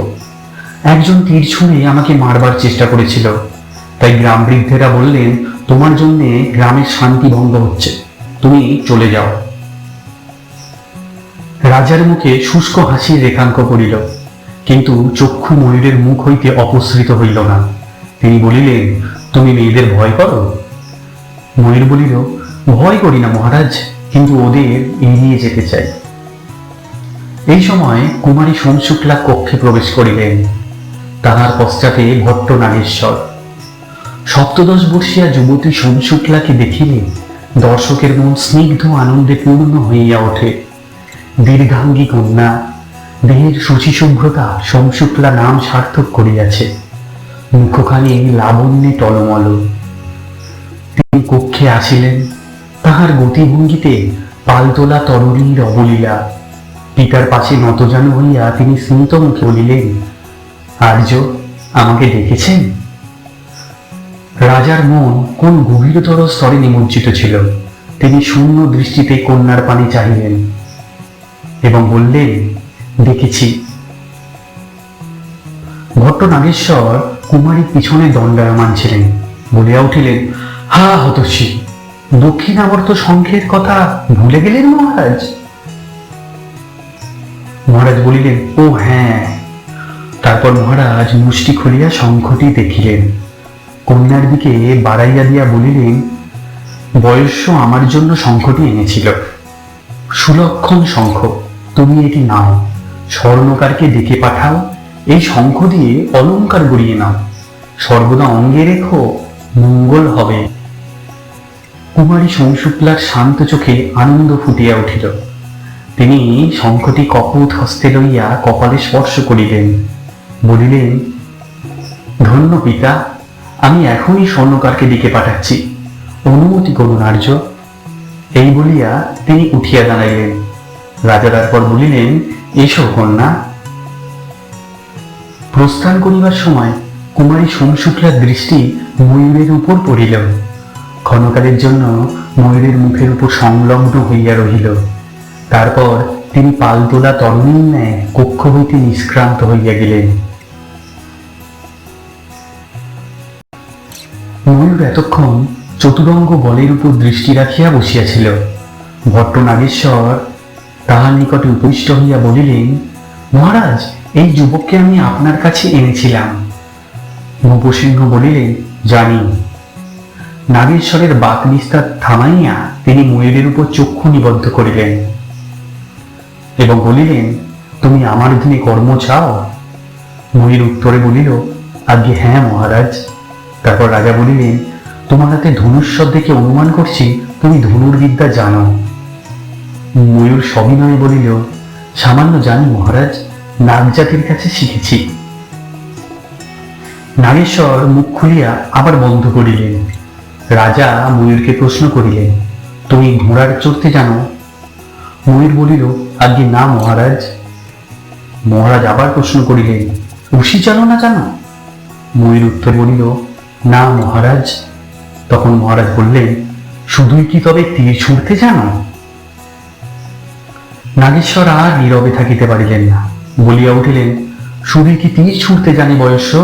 [SPEAKER 2] একজন তীর ছুঁড়ে আমাকে মারবার চেষ্টা করেছিল। তাই গ্রাম বৃদ্ধেরা বললেন, তোমার জন্য গ্রামের শান্তি ভঙ্গ হচ্ছে, তুমি চলে যাও। রাজার মুখে শুষ্ক হাসির রেখাঙ্ক পড়িল, কিন্তু চক্ষু ময়ূরের মুখ হইতে অপসৃত হইল না। তিনি বলিলেন, তুমি মেয়েদের ভয় করো? ময়ূর বলিল, ভয় করি না মহারাজ, কিন্তু ওদের এড়িয়ে যেতে চাই। এই সময় কুমারী সোমশুক্লা কক্ষে প্রবেশ করিলেন। তাহার পশ্চাতে ভট্ট নাগেশ্বর। 17 বর্ষীয়া যুবতী সোমশুক্লাকে দেখিলে দর্শকের মন স্নিগ্ধ আনন্দে পূর্ণ হইয়া ওঠে। দীর্ঘাঙ্গী কন্যা, দেহের শুচিশুভ্রতা সোমশুক্লা নাম সার্থক করিয়াছে। মুখখানি লাবণ্যে টলমল। তিনি কক্ষে আসিলেন। তাহার গতিভঙ্গিতে পালতোলা তরুণীর অবলীলা। পিতার পাশে নতজানু হইয়া তিনি স্মিত মুখে বলিলেন, আর্য, আমাকে ডেকেছেন? রাজার মন কোন গভীরতর স্তরে নিমজ্জিত ছিল। তিনি শূন্য দৃষ্টিতে কন্যার পানে চাহিলেন এবং বললেন, দেখেছি। ভট্ট নাগেশ্বর কুমারীর পিছনে দণ্ডায়মান ছিলেন। বলিয়া উঠিলেন, হা হতশ্রী, দক্ষিণাবর্ত শঙ্খের কথা ভুলে গেলেন মহারাজ? মহারাজ বলিলেন, ও হ্যাঁ। তারপর মহারাজ মুষ্টি খুলিয়া শঙ্খটি দেখিলেন। কন্যার দিকে বাড়াইয়া দিয়া বলিলেন, বয়স্য আমার জন্য শঙ্খটি এনেছিল, সুলক্ষণ শঙ্খ, তুমি এটি নাও। স্বর্ণকারকে ডেকে পাঠাও, এই শঙ্খ দিয়ে অলঙ্কার গড়িয়ে নাও, সর্বদা অঙ্গে রেখো, মঙ্গল হবে। কুমারী সোমশুক্লার শান্ত চোখে আনন্দ ফুটিয়া উঠিল। তিনি শঙ্খটি কপোত হস্তে লইয়া কপালে স্পর্শ করিলেন। বলিলেন, ধন্য পিতা, আমি এখনই স্বর্ণকারকে ডেকে পাঠাচ্ছি, অনুমতি করুন আর্য। এই বলিয়া তিনি উঠিয়া দাঁড়াইলেন। রাজা তারপর বলিলেন, এসো কন্যা। প্রস্থান করিবার সময় কুমারী সোমশুক্লার দৃষ্টি ময়ূরের উপর পড়িল। ক্ষণকালের জন্য ময়ূরের মুখের উপর সংলগ্ন হইয়া রহিল। তারপর তিনি পালতোলা তরুণীর ন্যায় কক্ষ হইতে নিষ্ক্রান্ত হইয়া গেলেন। ময়ূর এতক্ষণ চতুরঙ্গ বলের উপর দৃষ্টি রাখিয়া বসিয়াছিল। ভট্ট নাগেশ্বর তাহার নিকটে উপবিষ্ট হইয়া বলিলেন, মহারাজ, এই যুবককে আমি আপনার কাছে এনেছিলাম। নবসিংহ বলিলেন, জানি। নাগেশ্বরের বাক নিস্তার থামাইয়া তিনি ময়ূরের উপর চক্ষু নিবদ্ধ করিলেন এবং বলিলেন, তুমি আমার অধীনে কর্ম চাও? ময়ূর উত্তরে বলিল, আজ্ঞে হ্যাঁ মহারাজ। তারপর রাজা বলিলেন, তোমার হাতে ধনুস্বর দেখে অনুমান করছি তুমি ধনুর্বিদ্যা জানো। ময়ূর সবিনয়ে বলিল, সামান্য জানি মহারাজ, নাগজাতির কাছে শিখেছি। নাগেশ্বর মুখ খুলিয়া আবার বন্ধ করিলেন। রাজা ময়ূরকে প্রশ্ন করিলেন, তুমি ঘোড়ার চড়তে জানো? ময়ূর বলিল, আজ্ঞে না মহারাজ। মহারাজ আবার প্রশ্ন করিলেন, উশি চালনা জানো? ময়ূর উত্তর বলিল, না মহারাজ। তখন মহারাজ বললেন, শুধুই কি তবে তীর ছুঁড়তে জানো? নাগেশ্বর আর নীরবে থাকিতে পারিলেন না, বলিয়া উঠিলেন, শুধুই কি তীর ছুঁড়তে জানে বয়স্য?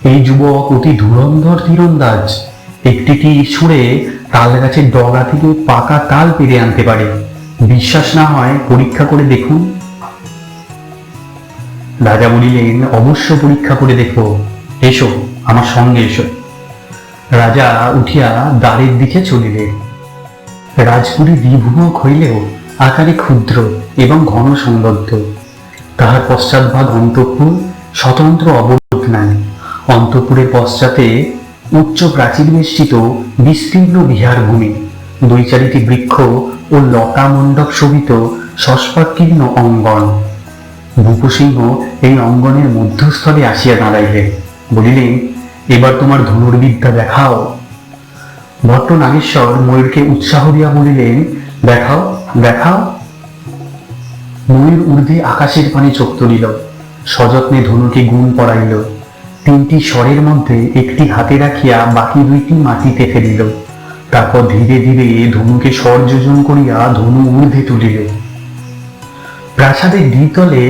[SPEAKER 2] এই যুবক অতি ধুরন্ধর তীরন্দাজ। একটি তীর ছুঁড়ে তাল গাছের ডগা থেকে পাকা তাল পেরে আনতে পারে। বিশ্বাস না হয় পরীক্ষা করে দেখুন। রাজা বলিলেন, অবশ্য পরীক্ষা করে দেখো, এসো আমার সঙ্গে এসো। রাজা উঠিয়া দ্বারের দিকে চলিলেন। রাজপুরী দ্বিভুবক হইলেও আকারে ক্ষুদ্র এবং ঘন সংবদ্ধ। তাহার পশ্চাৎভাগ অন্তঃপুর, স্বতন্ত্র অবরোধ নাই। অন্তঃপুরের পশ্চাতে উচ্চ প্রাচীর বেষ্টিত বিস্তীর্ণ বিহার ভূমি, দুই চারিটি বৃক্ষ ও লতা মণ্ডপ শোভিত শস্পাকীর্ণ অঙ্গন। ভূপসিংহ এই অঙ্গনের মধ্যস্থলে আসিয়া দাঁড়াইলেন, বলিলেন, এবার তোমার ধনুর্বিদ্যা দেখাও। ভট্ট নাগেশ্বর ময়ূরকে উৎসাহ দিয়া বলিলেন, দেখাও দেখাও। ময়ূর ঊর্ধ্বে আকাশের পানে চোখ তুলিল, সযত্নে ধনুকে গুণ পড়াইল। তিনটি স্বরের মধ্যে একটি হাতে রাখিয়া বাকি দুইটি মাটিতে ফেলিল। তারপর ধীরে ধীরে ধনুকে স্বর যোজন করিয়া ধনু ঊর্ধ্বে তুলিল। প্রাসাদের দ্বিতলে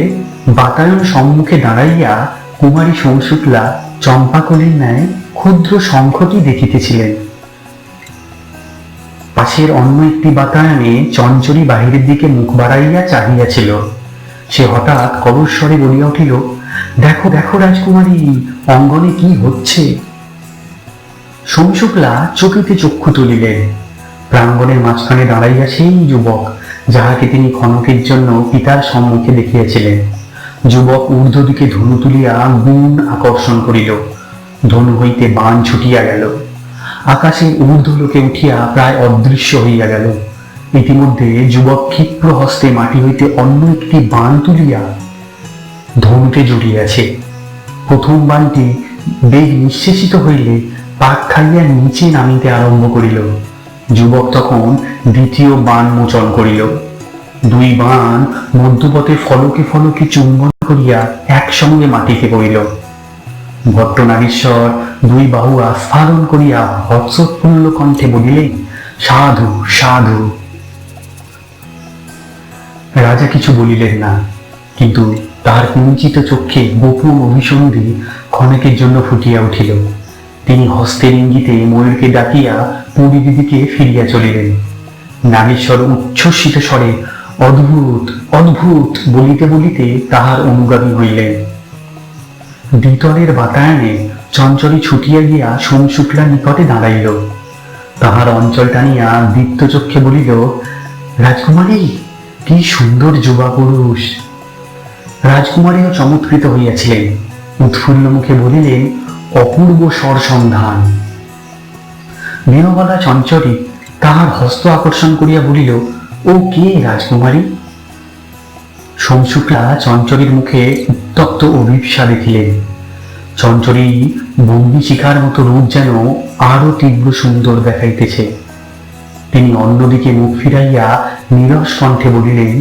[SPEAKER 2] বাতায়ন সম্মুখে দাঁড়াইয়া কুমারী সোমশুক্লা চম্পাকলির ন্যায় ক্ষুদ্র শঙ্খটি দেখিতেছিলেন। পাশের অন্য একটি বাতায়নে চঞ্চরী বাহিরের দিকে মুখ বাড়াইয়া চাহিয়াছিল। সে হঠাৎ করস্বরে বলিয়া উঠিল, দেখো দেখো রাজকুমারী, অঙ্গনে কি হচ্ছে। সোমশুক্লা চকিতে চক্ষু তুলিলেন। প্রাঙ্গণের মাঝখানে দাঁড়াইয়া সেই যুবক, যাহাকে তিনি ক্ষণকের জন্য পিতার সম্মুখে দেখিয়াছিলেন। যুবক ঊর্ধ্ব দিকে ধনু তুলিয়া গুণ আকর্ষণ করিল। ধনু হইতে বাণ ছুটিয়া গেল, আকাশের ঊর্ধ্বলোকে উঠিয়া প্রায় অদৃশ্য হইয়া গেল। ইতিমধ্যে যুবক ক্ষিপ্র হস্তে মাটি হইতে অন্য একটি বাণ তুলিয়া ধনুতে জড়িয়াছে। প্রথম বাণটি বেগ নিঃশেষিত হইলে পাক খাইয়া নিচে নামিতে আরম্ভ করিল। যুবক তখন দ্বিতীয় বাণ মোচন করিল। দুই বাণ মধ্যপথে ফলকে ফলকে চুম্বন করিয়া একসঙ্গে মাটিতে পড়িল। ভট্ট নাগেশ্বর দুই বাহু আস্ফালন করিয়া হর্ষোৎফুল্ল কণ্ঠে বলিলেন, সাধু সাধু। রাজা কিছু বলিলেন না, কিন্তু তাহার কুঞ্চিত চক্ষে গোপন অভিসন্ধি ক্ষণেকের জন্য ফুটিয়া উঠিল। তিনি হস্তের ইঙ্গিতে ময়ূরকে ডাকিয়া পুরীর দিকে ফিরিয়া চলিলেন। নাগেশ্বর উচ্ছ্বসিত স্বরে অদ্ভুত অদ্ভুত বলিতে বলিতে তাহার অনুগামী হইলেন। দ্বিতলের বাতায়নে চঞ্চলী ছুটিয়া গিয়া সোমশুক্লার নিকটে দাঁড়াইল। তাহার অঞ্চল টানিয়া দীপ্ত চক্ষে বলিল, রাজকুমারী, কি সুন্দর যুবা পুরুষ। রাজকুমারীও চমৎকৃত হইয়াছিলেন, উৎফুল্ল মুখে বলিলেন, অপূর্ব স্বর সন্ধান। বিনবলা চঞ্চলী তাহার হস্ত আকর্ষণ করিয়া বলিল, ও কে রাজকুমারী? সোমশুক্লা চঞ্চলীর মুখে উত্তপ্ত অভিপ্সা দেখিলেন। চঞ্চলী বন্দি শিখার মতো রূপ যেন আরো তীব্র সুন্দর দেখাইতেছে। তিনি অন্যদিকে মুখ ফিরাইয়া নীরস কণ্ঠে বলিলেন,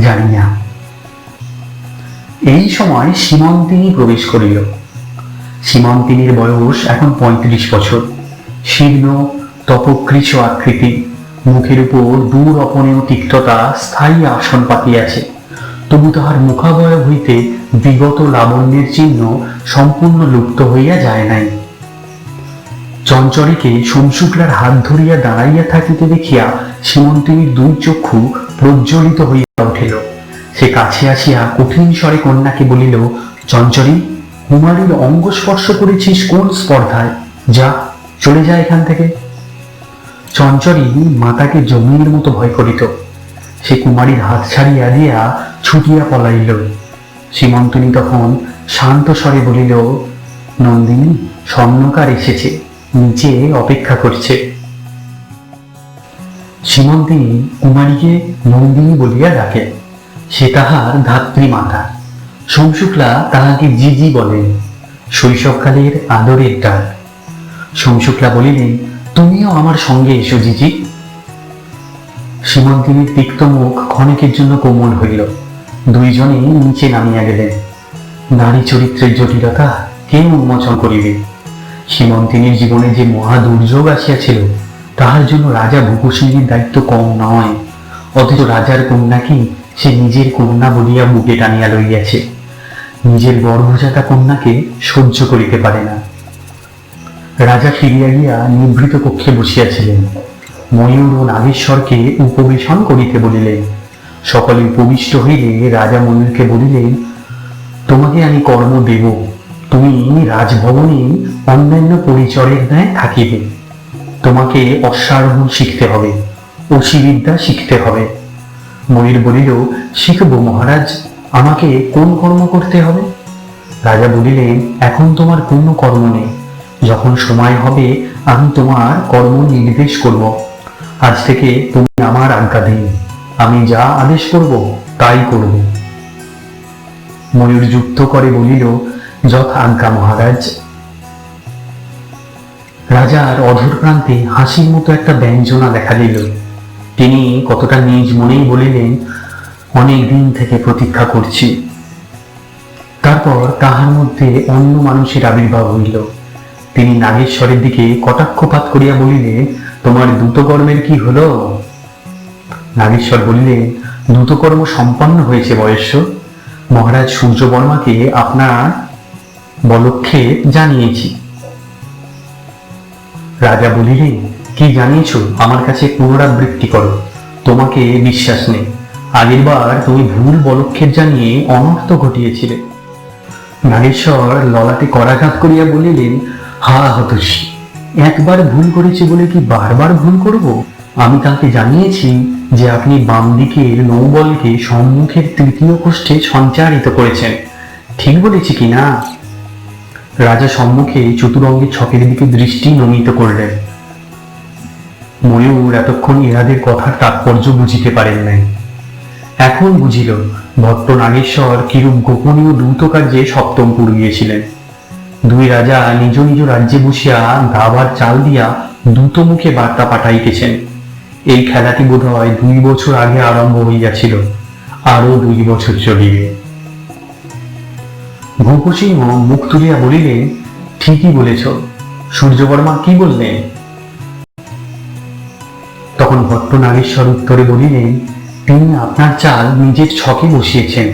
[SPEAKER 2] জানি না। এই সময় সীমন্তিনী প্রবেশ করিল। সীমন্তিনীর বয়স এখন 35 বছর। শীর্ণ তপকৃশ আকৃতি, মুখের উপর দূর অপনেয় তিক্ততা স্থায়ী আসন পাতিয়াছে। তবু তাহার মুখাবয়ব হইতে বিগত লাবণ্যের চিহ্ন সম্পূর্ণ লুপ্ত হইয়া যায় নাই। চঞ্চলীকে সোমশুক্লার হাত ধরিয়া দাঁড়াইয়া থাকিতে দেখিয়া সীমন্তিনীর দুই চক্ষু প্রজ্বলিত হইয়া উঠিল। সে কাছে আসিয়া কঠিন স্বরে কন্যাকে বলিল, চঞ্চলী, কুমারীর অঙ্গ স্পর্শ করেছিস কোন স্পর্ধায়? যা, চলে যা এখান থেকে। চঞ্চলী মাতাকে জমির মতো ভয় করিত। সে কুমারীর হাত ছাড়িয়া দিয়া ছুটিয়া পলাইল। সীমন্তিনী তখন শান্ত স্বরে বলিল, নন্দিনী, স্বর্ণকার এসেছে, নিচে অপেক্ষা করছে। সীমন্তিনী কুমারীকে নন্দিনী বলিয়া ডাকে। সে তাহার ধাত্রী মাতা। সোমশুক্লা তাহাকে জিজি বলেন, শৈশবকালের আদরের ডাক। সোমশুক্লা বলিলেন, তুমিও আমার সঙ্গে এসো জিজি। সীমন্তিনীর তিক্ত মুখ ক্ষণিকের জন্য কোমল হইল। দুইজনে নিচে নামিয়া গেলেন। নারী চরিত্রের জটিলতা কে উন্মোচন করিবে? সীমন্তিনীর জীবনে যে মহা দুর্যোগ আসিয়াছিল, তাহার জন্য রাজা ভূপসিংহের দায়িত্ব কম নয়। অথচ রাজার কন্যাকে সে নিজের কন্যা বলিয়া বুকে টানিয়া লইয়াছে। নিজের গর্ভজাতা কন্যাকে সহ্য করিতে পারে না। রাজা ফিরিয়া গিয়া নিভৃত কক্ষে বসিয়াছিলেন। ময়ূর ও নাগেশ্বরকে উপবেশন করিতে বলিলেন। সকলে উপবিষ্ট হইলে রাজা ময়ূরকে বলিলেন, তোমাকে আমি কর্ম দেব, তুমি রাজভবনে অন্যান্য পরিচরের ন্যায় থাকিবে। তোমাকে অশ্বারোহণ শিখতে হবে, অসিবিদ্যা শিখতে হবে। ময়ূর বলিল, শিখব মহারাজ, আমাকে কোন কর্ম করতে হবে? রাজা বলিলেন, এখন তোমার কোনো কর্ম নেই, যখন সময় হবে আমি তোমার কর্ম নির্দেশ করব। আজ থেকে তুমি আমার আজ্ঞাধীন, আমি যা আদেশ করব তাই করব। ময়ূর যুক্ত করে বলিল, যথা আজ্ঞা মহারাজ। রাজার অধর প্রান্তে হাসির মতো একটা ব্যঞ্জনা দেখা দিল। তিনি কতটা নিজ মনেই বলিলেন, অনেক দিন থেকে প্রতীক্ষা করছি। তারপর তাহার মধ্যে অন্য মানুষের আবির্ভাব হইল। তিনি নাগেশ্বরের দিকে কটাক্ষপাত করিয়া বলিলেন, তোমার দ্রুতকর্মের কি হলো? নাগেশ্বর বলিলেন, দ্রুতকর্ম সম্পন্ন হয়েছে বয়স্য। মহারাজ সূর্যবর্মাকে আপনার বলক্ষে জানিয়েছি। রাজা বলিলেন, কি জানিয়েছ আমার কাছে পুনরাবৃত্তি করো, তোমাকে বিশ্বাস নেই। আগের বার তুমি ভুল বলক্ষেপ জানিয়ে অনর্থ ঘটিয়েছিলে। নাগেশ্বর ললাটে করাঘাত করিয়া বলিলেন, হা হতোষী, একবার ভুল করেছি বলে কি বারবার ভুল করব? আমি তাকে জানিয়েছি যে আপনি বাম দিকের নৌবলকে সম্মুখের তৃতীয় কোষ্ঠে সঞ্চারিত করেছেন। ঠিক বলেছি কি না? রাজা সম্মুখে চতুরঙ্গের ছকের দিকে দৃষ্টি নমিত করলেন। ময়ূর এতক্ষণ ইহাদের কথার তাৎপর্য বুঝিতে পারেন নাই। এখন বুঝিল ভট্ট নাগেশ্বর কিরূপ গোপনীয় দ্রুত কার্যে সপ্তমপুর গিয়েছিলেন। দুই রাজা নিজ নিজ রাজ্যে বসিয়া দাবার চাল দিয়া দ্রুত মুখে বার্তা পাঠাইতেছেন। এই খেলাটি বোধ হয় 2 বছর আগে আরম্ভ হইয়াছিল, আরো 2 বছর চলিবে। ভূপসিংহ মুখ তুলিয়া বলিলেন, ঠিকই বলেছ। সূর্যবর্মা কি বললেন? তখন ভট্ট নাগেশ্বর উত্তরে বলিলেন, তিনি আপনার চাল নিজের ছকে বসিয়েছেন,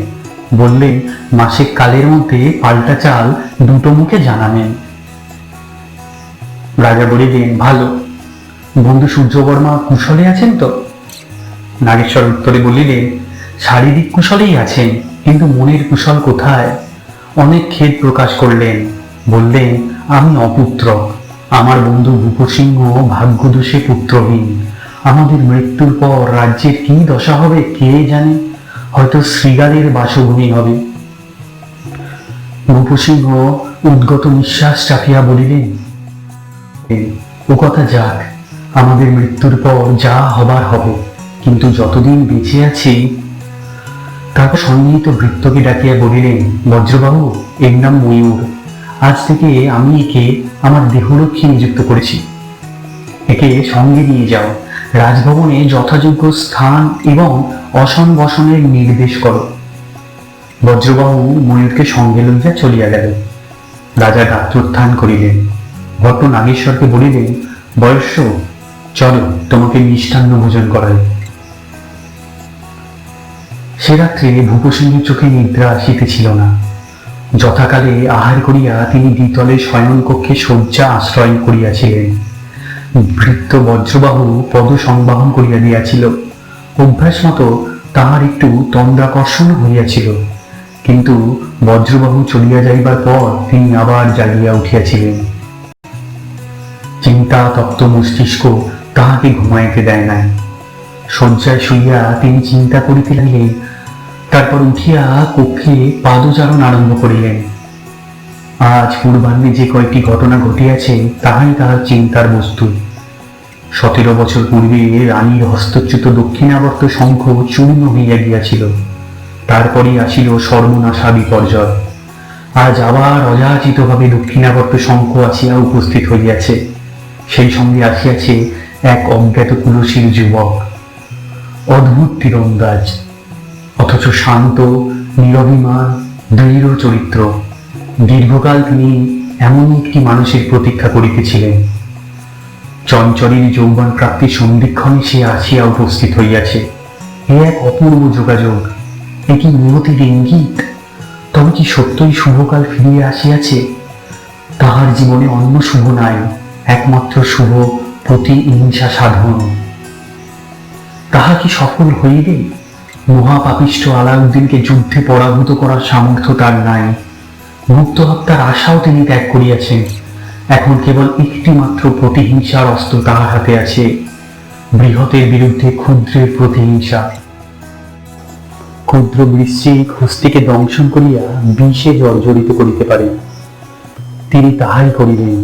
[SPEAKER 2] বললেন মাসিক কালের মধ্যে পাল্টা চাল দুটো মুখে জানাবেন। রাজা বলিলেন, ভালো। বন্ধু সূর্যবর্মা কুশলে আছেন তো? নাগেশ্বর উত্তরে বলিলেন, শারীরিক কুশলেই আছেন, কিন্তু মনের কুশল কোথায়? অনেক খেদ প্রকাশ করলেন, বললেন, আমি অপুত্রক, আমার বন্ধু ভূপসিংহ ভাগ্যদোষে পুত্রহীন। আমাদের মৃত্যুর পর রাজ্যের কি দশা হবে কে জানে, হয়তো শৃগালের বাসভূমি হবে। ভূপসিংহ উদ্গত নিঃশ্বাস চাপিয়া বলিলেন, ও কথা যাক, আমাদের মৃত্যুর পর যা হবার হবে, কিন্তু যতদিন বেঁচে আছি। তারপর সন্নিহিত ভৃত্যকে ডাকিয়া বলিলেন, বজ্রবাবু, এর নাম ময়ূর। আজ থেকে আমি একে আমার দেহরক্ষী নিযুক্ত করেছি। একে সঙ্গে নিয়ে যাও, রাজভবনে যথাযোগ্য স্থান এবং অসন বসনের নির্দেশ করো। বজ্রবাবু ময়ূরকে সঙ্গে লইয়া চলিয়া গেল। রাজা গাত্রোত্থান করিলেন। ভট্ট নাগেশ্বরকে বলিলেন, বয়স্য, চলো তোমাকে মিষ্টান্ন ভোজন করাই। সে রাত্রে ভূপসিংহের চোখে নিদ্রা আসিতেছিল না। যথাকালে আহার করিয়া তিনি দ্বিতলে শয়ন কক্ষে শয্যা আশ্রয় করিয়াছিলেন। ভৃত্য বজ্রবাহু পদ সংবাহন করিয়া দিয়াছিল। অভ্যাস মতো তাহার একটু তন্দ্রাকর্ষণ হইয়াছিল, কিন্তু বজ্রবাহু চলিয়া যাইবার পর তিনি আবার জাগিয়া উঠিয়াছিলেন। চিন্তা তপ্ত মস্তিষ্ক তাহাকে ঘুমাইতে দেয় নাই। শয্যায় শুইয়া তিনি চিন্তা করিতে লাগিলেন। তারপর উঠিয়া কক্ষে পাদচারণ আরম্ভ করিলেন। আজ পূর্বাহ্নে যে কয়েকটি ঘটনা ঘটিয়াছে তাহাই তাহার চিন্তার বস্তু। 17 বছর পূর্বে রানীর হস্তচ্যুত দক্ষিণাবর্ত শঙ্খ চূর্ণ হইয়া গিয়াছিল। তারপরে আসিল সর্বনাশা বিপর্যয়। আজ আবার অযাচিতভাবে দক্ষিণাবর্ত শঙ্খ আসিয়া উপস্থিত হইয়াছে। সেই সঙ্গে আসিয়াছে এক অজ্ঞাত কুলশীল যুবক, অদ্ভুত তীরন্দাজ, অথচ শান্ত, নিরভিমান, দৃঢ় চরিত্র। দীর্ঘকাল তিনি এমন একটি মানুষের প্রতীক্ষা করিতেছিলেন। চঞ্চলের যৌবন প্রাপ্তির সন্ধিক্ষণে সে আসিয়া উপস্থিত হইয়াছে। এ এক অপূর্ব যোগাযোগ, এ কি নিয়তির ইঙ্গিত? তবে কি সত্যই শুভকাল ফিরিয়া আসিয়াছে? তাহার জীবনে অন্য শুভ নাই, একমাত্র শুভ প্রতিহিংসা সাধন। তাহা কি সফল হইবে? মহাপাপিষ্ঠ আলাউদ্দিনকে যুদ্ধে পরাভূত করার সামর্থ্য তার নাই। মুক্ত হত্যার আশাও তিনি ত্যাগ করিয়াছেন। এখন কেবল একটি মাত্র প্রতিহিংসার অস্ত্র তাহার হাতে আছে, বৃহতের বিরুদ্ধে ক্ষুদ্রের প্রতিহিংসা। ক্ষুদ্র বৃশ্চিক হস্তিকে দংশন করিয়া বিষে জর্জরিত করিতে পারে, তিনি তাহাই করিবেন।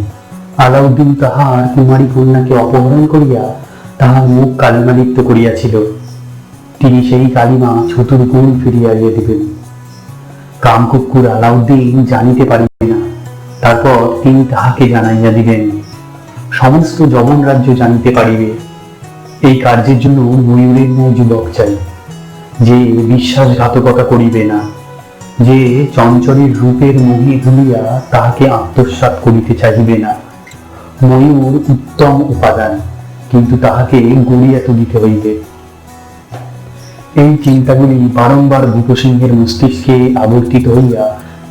[SPEAKER 2] আলাউদ্দিন তাহার কুমারী কন্যাকে অপহরণ করিয়া তাহার মুখ কালিমালিপ্ত করিয়াছিল, তিনি সেই কালিমা চতুর্গুণ ফিরিয়া দিয়ে দিবেন। কামকুক্কুর আলাউদ্দিন জানিতে পারিবে না, তারপর তিনি তাহাকে জানাইয়া দিবেন। সমস্ত যবন রাজ্য জানিতে পারিবে। এই কার্যের জন্য ময়ূরের ন্যায় যুবক চাই, যে বিশ্বাসঘাতকতা করিবে না, যে চঞ্চলের রূপের মোহে ভুলিয়া তাহাকে আত্মসাৎ করিতে চাহিবে না। ময়ূর উত্তম উপাদান, কিন্তু তাহাকে গড়িয়া তুলিতে হইবে। এই চিন্তাগুলি বারংবার ভূপসিংহের মস্তিষ্কে আবর্তিত হইয়া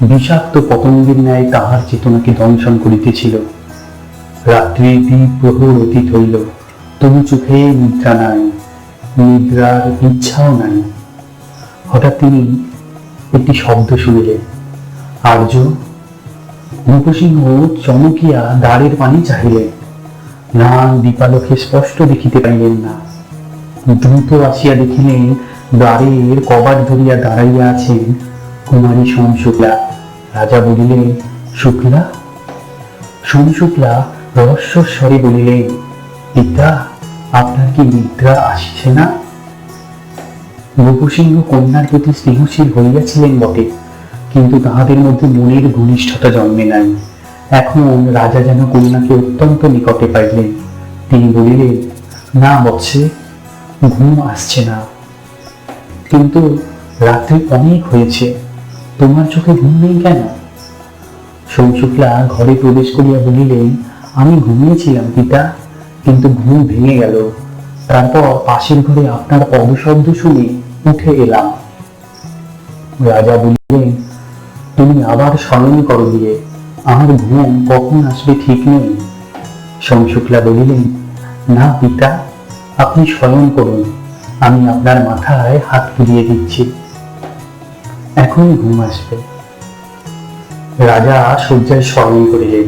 [SPEAKER 2] বিষাক্ত পতঙ্গের ন্যায় তাহার চেতনাকে দংশন করিতেছিল। রাত্রি দ্বিপ্রহর অতীত হইল, তবু চোখে নিদ্রা নাই, নিদ্রার ইচ্ছাও নাই। হঠাৎ তিনি একটি শব্দ শুনিলেন, আর্য। ভূপসিংহ চমকিয়া দ্বারের পানে চাহিলেন, না দীপালোকে স্পষ্ট দেখিতে পাইলেন না। দ্রুত আসিয়া দেখিলেন দ্বারের কবাট ধরিয়া দাঁড়াইয়া আছেন কুমারী সোমশুক্লা। রাজা বলিলেন, শুক্লা? সোমশুক্লা রহস্যর স্বরে বলিলেন, পিতা, আপনার কি নিদ্রা আসিছে না? ভূপসিংহ কন্যার প্রতি স্নেহশীল হইয়াছিলেন বটে, কিন্তু তাহাদের মধ্যে মনের ঘনিষ্ঠতা জন্মে নাই। এখন রাজা যেন কন্যাকে অত্যন্ত নিকটে পাইলেন। তিনি বলিলেন, না বৎসে, ঘুম আসছে না। কিন্তু রাত্রি অনেক হয়েছে, তোমার চোখে ঘুম নেই কেন? সোমশুক্লা ঘরে প্রবেশ করিয়া বলিলেন, আমি ঘুমিয়েছিলাম পিতা, কিন্তু ঘুম ভেঙে গেল। তারপর পাশের ঘরে আপনার পদশব্দ শুনে উঠে এলাম। রাজা বলিলেন, তুমি আবার শয়ন করো দিয়ে, আমার ঘুম কখন আসবে ঠিক নেই। সোমশুক্লা বলিলেন, না পিতা, আপনি শয়ন করুন, আমি আপনার মাথায় হাত বুলিয়ে দিচ্ছি, এখন ঘুম আসবে। রাজা শয্যায় শয়ন করিলেন।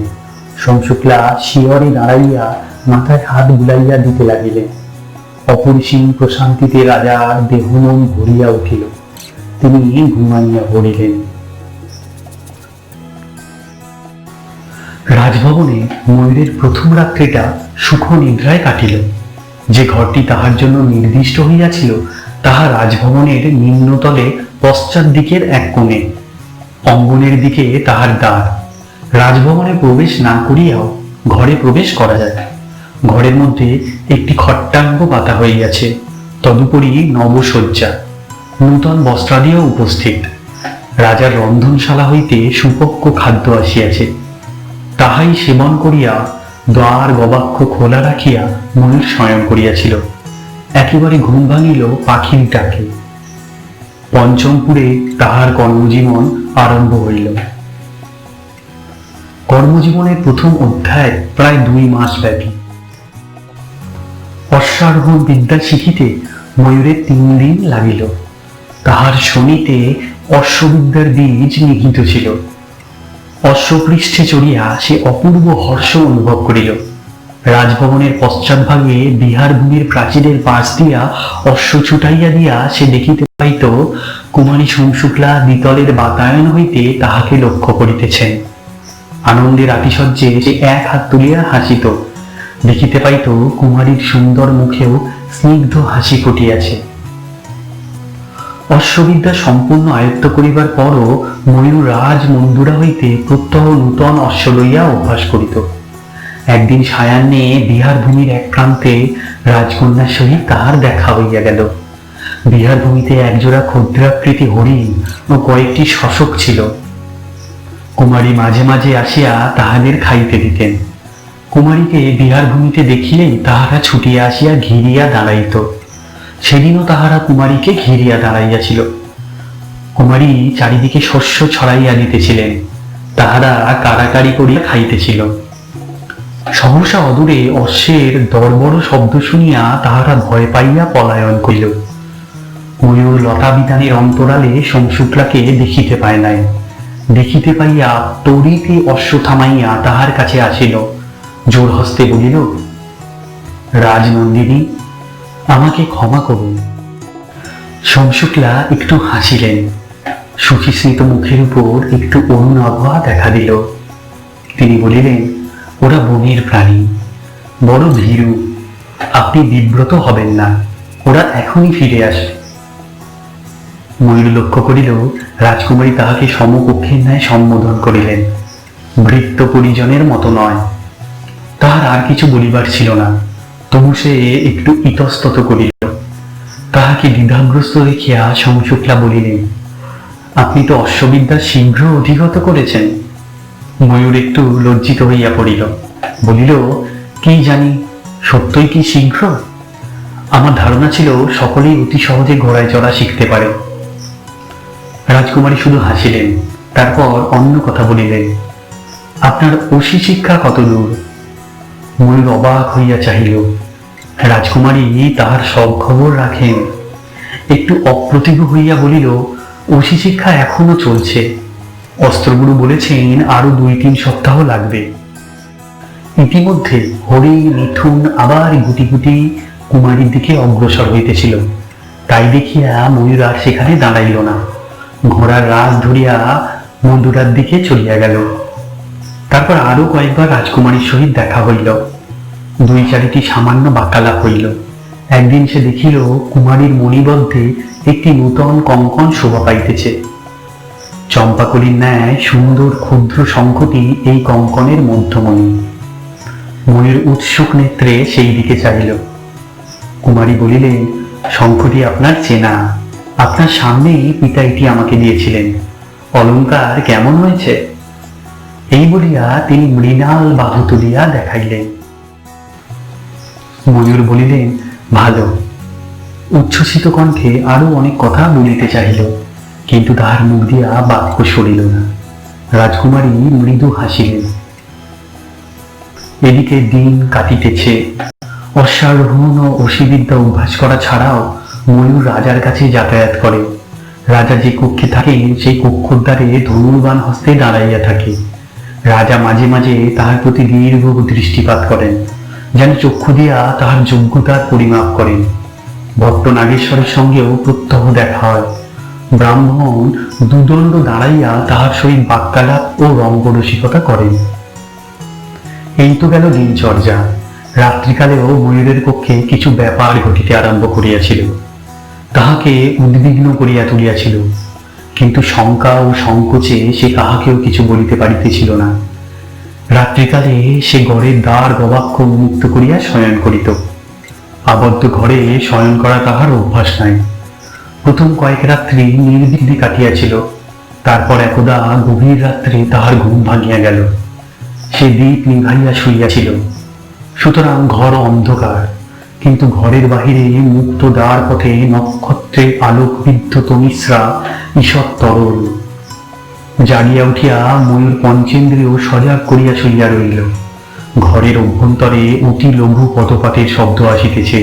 [SPEAKER 2] সোমশুক্লা শিয়রে দাঁড়াইয়া মাথায় হাত বুলাইয়া দিতে লাগিলেন। অপরিসীম প্রশান্তিতে রাজার দেহ মন ভরিয়া উঠিল, তিনি ঘুমাইয়া পড়িলেন। রাজভবনে ময়ূরের প্রথম রাত্রিটা সুখ নিদ্রায় কাটিল। যে ঘরটি তাহার জন্য নির্দিষ্ট হইয়াছিল তাহা রাজভবনের নিম্নতলে পশ্চাৎ দিকের এক কোণে, অঙ্গনের দিকে তাহার দ্বার। রাজভবনে প্রবেশ না করিয়াও ঘরে প্রবেশ করা যায়। ঘরের মধ্যে একটি খট্টাঙ্গ পাতা হইয়াছে, তদুপরি নবশয্যা, নূতন বস্ত্রাদিও উপস্থিত। রাজার রন্ধনশালা হইতে সুপক্ক খাদ্য আসিয়াছে, তাহাই সেবন করিয়া দ্বার গবাক্ষ খোলা রাখিয়া ময়ূর শয়ন করিয়াছিল। একেবারে ঘুম ভাঙিল পাখির ডাকে। পঞ্চমপুরে তাহার কর্মজীবন আরম্ভ হইল। কর্মজীবনের প্রথম অধ্যায় প্রায় 2 মাস ব্যাপী। অশ্বারোহণ বিদ্যা শিখিতে ময়ূরের 3 দিন লাগিল। তাহার শনিতে অশ্ববিদ্যার বীজ নিহিত ছিল। অশ্বপৃষ্ঠে চড়িয়া সে অপূর্ব হর্ষ অনুভব করিল। রাজভবনের পশ্চাৎভাগে বিহার ভূমির প্রাচীরের পাশ দিয়া অশ্ব ছুটাইয়া দিয়া সে দেখিতে পাইত কুমারী সোমশুক্লা দ্বিতলের বাতায়ন হইতে তাহাকে লক্ষ্য করিতেছেন। আনন্দের আতিশয্যে সে এক হাত তুলিয়া হাসিত, দেখিতে পাইত কুমারীর সুন্দর মুখেও স্নিগ্ধ হাসি ফুটিয়াছে। অশ্ববিদ্যা সম্পূর্ণ আয়ত্ত করিবার পরও ময়ূর রাজ মন্দুরা হইতে প্রত্যহ নূতন অশ্ব লইয়া অভ্যাস করিত। একদিন সায়াহ্নে বিহার ভূমির এক প্রান্তে রাজকন্যার সহিত তাহার দেখা হইয়া গেল। বিহার ভূমিতে একজোড়া ক্ষুদ্রাকৃতি হরিণ ও কয়েকটি শশক ছিল। কুমারী মাঝে মাঝে আসিয়া তাহাদের খাইতে দিতেন। কুমারীকে বিহার ভূমিতে দেখিলেই তাহারা ছুটিয়া আসিয়া ঘিরিয়া দাঁড়াইত। সেদিনও তাহারা কুমারীকে ঘিরিয়া দাঁড়াইয়াছিল। কুমারী চারিদিকে শস্য ছড়াইয়া দিতেছিলেন, তাহারা কাড়াকাড়ি করিয়া খাইতেছিল। সহসা অদূরে অশ্বের দরবড় শব্দ শুনিয়া তাহারা ভয় পাইয়া পলায়ন করিল। ময়ূর লতাবিতানের অন্তরালে সোমশুক্লাকে দেখিতে পায় নাই। দেখিতে পাইয়া তড়িতে অশ্ব থামাইয়া তাহার কাছে আসিল, জোর হস্তে বলিল, রাজনন্দিনী, আমাকে ক্ষমা করুন। সোমশুক্লা একটু হাসিলেন। সুচিস্মিত মুখের উপর একটু অরুণ আবহাওয়া দেখা দিল। তিনি বলিলেন, ওরা বনের প্রাণী, বড় ভীরু, আপনি বিব্রত হবেন না, ওরা এখনই ফিরে আসবে। ময়ূর লক্ষ্য করিল রাজকুমারী তাহাকে সমকক্ষের ন্যায় সম্বোধন করিলেন, ভৃত্য পরিজনের মতো নয়। তাহার আর কিছু বলিবার ছিল না, তবু সে একটু ইতস্তত করিল। তাহাকে দ্বিধাগ্রস্ত দেখিয়া সোমশুক্লা বলিলেন, আপনি তো অশ্ববিদ্যা শীঘ্র অধিগত করেছেন। ময়ূর একটু লজ্জিত হইয়া পড়িল, বলিল, কি জানি, সত্যই কি শীঘ্র? আমার ধারণা ছিল সকলেই অতি সহজে ঘোড়ায় চড়া শিখতে পারে। রাজকুমারী শুধু হাসিলেন, তারপর অন্য কথা বলিলেন, আপনার অসি শিক্ষা কত দূর? ময়ূর অবাক হইয়া চাহিল। রাজকুমারী তাহার সব খবর রাখেন। একটু অপ্রতিভ হইয়া বলিল, অসি শিক্ষা এখনো চলছে। অস্ত্রগুরু বলেছেন আরো 2-3 সপ্তাহ লাগবে। ইতিমধ্যে হরিণ মিথুন আবার গুটি গুটি কুমারীর দিকে অগ্রসর হইতেছিল। তাই দেখিয়া ময়ূর আর সেখানে দাঁড়াইল না, ঘোড়ার রাজ ধরিয়া মন্দুরার দিকে চলিয়া গেল। তারপর আরো কয়েকবার রাজকুমারীর সহিত দেখা হইল। 2-4টি সামান্য বাক্যালাপ হইল। একদিন সে দেখিল কুমারীর মণিবদ্ধে একটি নূতন কঙ্কন শোভা পাইতেছে। চম্পাকলির ন্যায় সুন্দর ক্ষুদ্র শঙ্খটি এই কঙ্কনের মধ্যমণি। ময়ূর উৎসুক নেত্রে সেই দিকে চাইল। কুমারী বলিলেন, শঙ্খটি আপনার চেনা, আপনার সামনেই পিতা এটি আমাকে দিয়েছিলেন। অলংকার কেমন হয়েছে? এই বলিয়া তিনি মৃণাল বাহু তুলিয়া দেখাইলেন। ময়ূর বলিলেন, ভালো। উচ্ছ্বসিত কণ্ঠে আরো অনেক কথা বলিতে চাহিল, কিন্তু তাহার মুখ দিয়া বাক্য সরিল না। রাজকুমারী মৃদু হাসিলেন। এদিকে দিন কাটিতেছে। অশ্বারোহণ ও অসিবিদ্যা অভ্যাস করা ছাড়াও ময়ূর রাজার কাছে যাতায়াত করে। রাজা যে কক্ষে থাকেন সেই কক্ষদ্বারে ধনুর্বাণ হস্তে দাঁড়াইয়া থাকে। রাজা মাঝে মাঝে তাহার প্রতি দীর্ঘ দৃষ্টিপাত করেন, যেন চক্ষু দিয়া তাহার যোগ্যতার পরিমাপ করেন। ভট্ট নাগেশ্বরের সঙ্গেও প্রত্যহ দেখা হয়। ব্রাহ্মণ দুদণ্ড দাঁড়াইয়া তাহার সহিত বাক্যালাপ ও রঙ্গরসিকতা করেন। এই তো গেল দিনচর্যা। রাত্রিকালেও ময়ূরের পক্ষে কিছু ব্যাপার ঘটিতে আরম্ভ করিয়াছিল, তাহাকে উদ্বিগ্ন করিয়া তুলিয়াছিল। কিন্তু শঙ্কা ও সংকোচে সে কাহাকেও কিছু বলিতে পারিতেছিল না। রাত্রিকালে সে ঘরের দ্বার গবাক্ষ উন্মুক্ত করিয়া শয়ন করিত। আবদ্ধ ঘরে শয়ন করা তাহার অভ্যাস নাই। প্রথম কয়েক রাত্রি নির্বিঘ্নে কাটিয়াছিল। তারপর একদা গভীর রাত্রে তাহার ঘুম ভাঙিয়া গেল। সে দীপ নিভাইয়া শুইয়াছিল, সুতরাং ঘর অন্ধকার, কিন্তু ঘরের বাহিরে মুক্ত দ্বার পথে নক্ষত্রের আলোকবিদ্ধ তমিশ্রা ঈষৎ তরল। জাগিয়া উঠিয়া ময়ূর পঞ্চেন্দ্রিয় সজাগ করিয়া শুইয়া রইল। ঘরের অভ্যন্তরে অতি লঘু পদপাতের শব্দ আসিতেছে।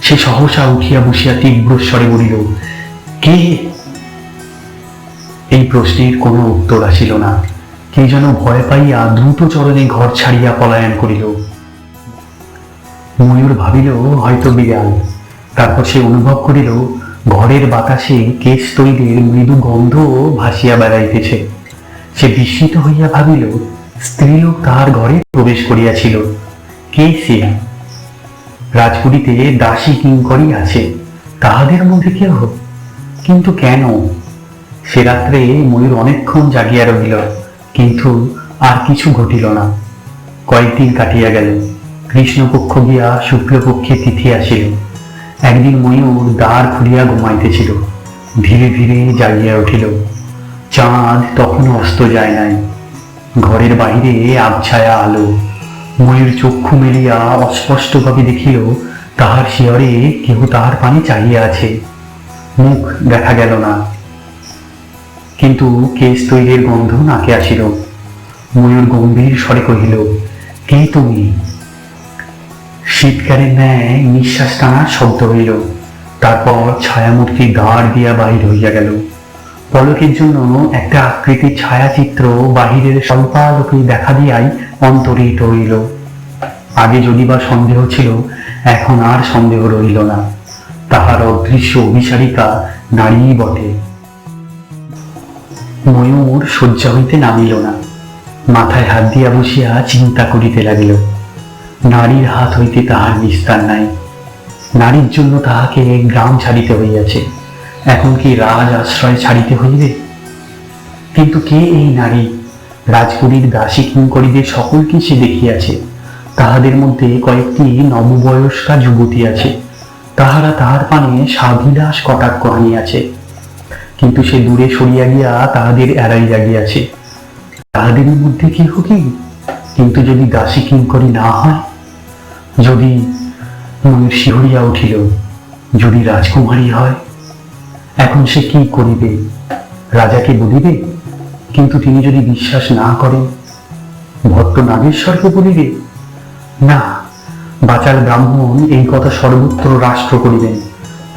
[SPEAKER 2] সে সহসা উঠিয়া বসিয়া তীব্র স্বরে বলিল, কে? এই প্রশ্নের কোনো উত্তর আসিল না। কে যেন ভয় পাইয়া দ্রুত চরণে ঘর ছাড়িয়া পলায়ন করিল। ময়ূর ভাবিল হয়তো বিড়াল। তারপর সে অনুভব করিল ঘরের বাতাসে কেশ তৈলের মৃদু গন্ধ ভাসিয়া বেড়াইতেছে। সে বিস্মিত হইয়া ভাবিল স্ত্রীলোক তাহার ঘরে প্রবেশ করিয়াছিল, কে সে? রাজপুরীতে দাসী কিঙ্করই আছে, তাহাদের মধ্যে কেহ? কিন্তু কেন? সে রাত্রে ময়ূর অনেকক্ষণ জাগিয়া রহিল, কিন্তু আর কিছু ঘটিল না। কয়েকদিন কাটিয়া গেল। কৃষ্ণপক্ষ গিয়া শুক্লপক্ষে তিথি আসিল। একদিন ময়ূর দ্বার খুলিয়া ঘুমাইতেছিল, ধীরে ধীরে জাগিয়া উঠিল। চাঁদ তখনও অস্ত যায় নাই। ঘরের বাহিরে আবছায়া আলো। ময়ূর চক্ষু মেলিয়া অস্পষ্টভাবে দেখিল তাহার শিয়রে কেহ তাহার পানে চাহিয়া আছে। মুখ দেখা গেল না, কিন্তু কেশ তৈলের গন্ধ নাকে আসিল। ময়ূর গম্ভীর স্বরে কহিল, কে তুমি? শীতকালের ন্যায় নিঃশ্বাস টানার শব্দ হইল। তারপর ছায়ামূর্তি দ্বার দিয়া বাহির হইয়া গেল। পলকের জন্য একটা আকৃতির ছায়াচিত্র বাহিরের স্বল্পালোকে দেখা দিয়াই অন্তরিত হইল। আগে যদি বা সন্দেহ ছিল, এখন আর সন্দেহ রইল না। তাহার অদৃশ্য অভিসারিকা নারী বটে। ময়ূর শয্যা হইতে নামিল না, মাথায় হাত দিয়া বসিয়া চিন্তা করিতে লাগিল। নারীর হাত হইতে তাহার নিস্তার নাই। নারীর জন্য তাহাকে গ্রাম ছাড়িতে হইয়াছে, এখন কি রাজ আশ্রয় ছাড়িতে হইবে? কিন্তু কে এই নারী? রাজপুরীর দাসী কিঙ্করীদের সকলকে সে দেখিয়াছে। তাহাদের মধ্যে কয়েকটি নববয়স্কা যুবতী আছে, তাহারা তাহার পানে স্বাভিলাষ কটাক্ষ হানিয়াছে, কিন্তু সে দূরে সরিয়া গিয়া তাহাদের এড়াইয়া গিয়াছে। তাহাদের মধ্যে কেহ কি? কিন্তু যদি দাসী কিঙ্করী না হয়, যদি ময়ূর শিহরিয়া উঠিল, যদি রাজকুমারী হয়, এখন সে কি করিবে? রাজাকে বলিবে? কিন্তু তিনি যদি বিশ্বাস না করেন, ভট্ট নাগেশ্বরকে বলিবে? না, বাচাল ব্রাহ্মণ এই কথা সর্বত্র রাষ্ট্র করিবেন,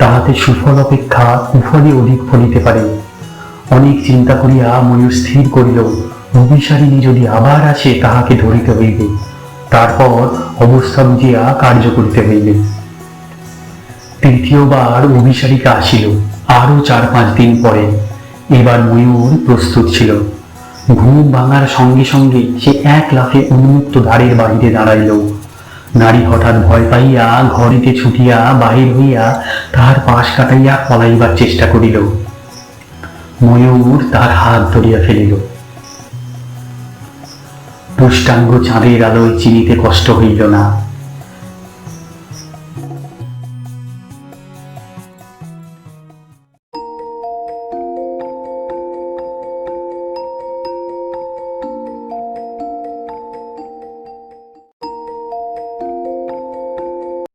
[SPEAKER 2] তাহাতে সুফল অপেক্ষা কুফলে অধিক ফলিতে পারে। অনেক চিন্তা করিয়া ময়ূর স্থির করিল, অভিসারিণী যদি আবার আসে তাহাকে ধরিতে হইবে, তারপর অবস্থা বুঝিয়া কার্য করিতে হইবে। তৃতীয়বার অভিসারিকা আসিল আরো 4-5 দিন পরে। এবার ময়ূর প্রস্তুত ছিল। ঘুম ভাঙার সঙ্গে সঙ্গে সে এক লাফে উন্মুক্ত দ্বারের বাহিরে দাঁড়াইল। নারী হঠাৎ ভয় পাইয়া ঘরেতে ছুটিয়া বাহির হইয়া তাহার পাশ কাটাইয়া পলাইবার চেষ্টা করিল। ময়ূর তার হাত ধরিয়া ফেলিল। পুষ্টাঙ্গ চাঁদের আলোয় চিনিতে কষ্ট হইল না।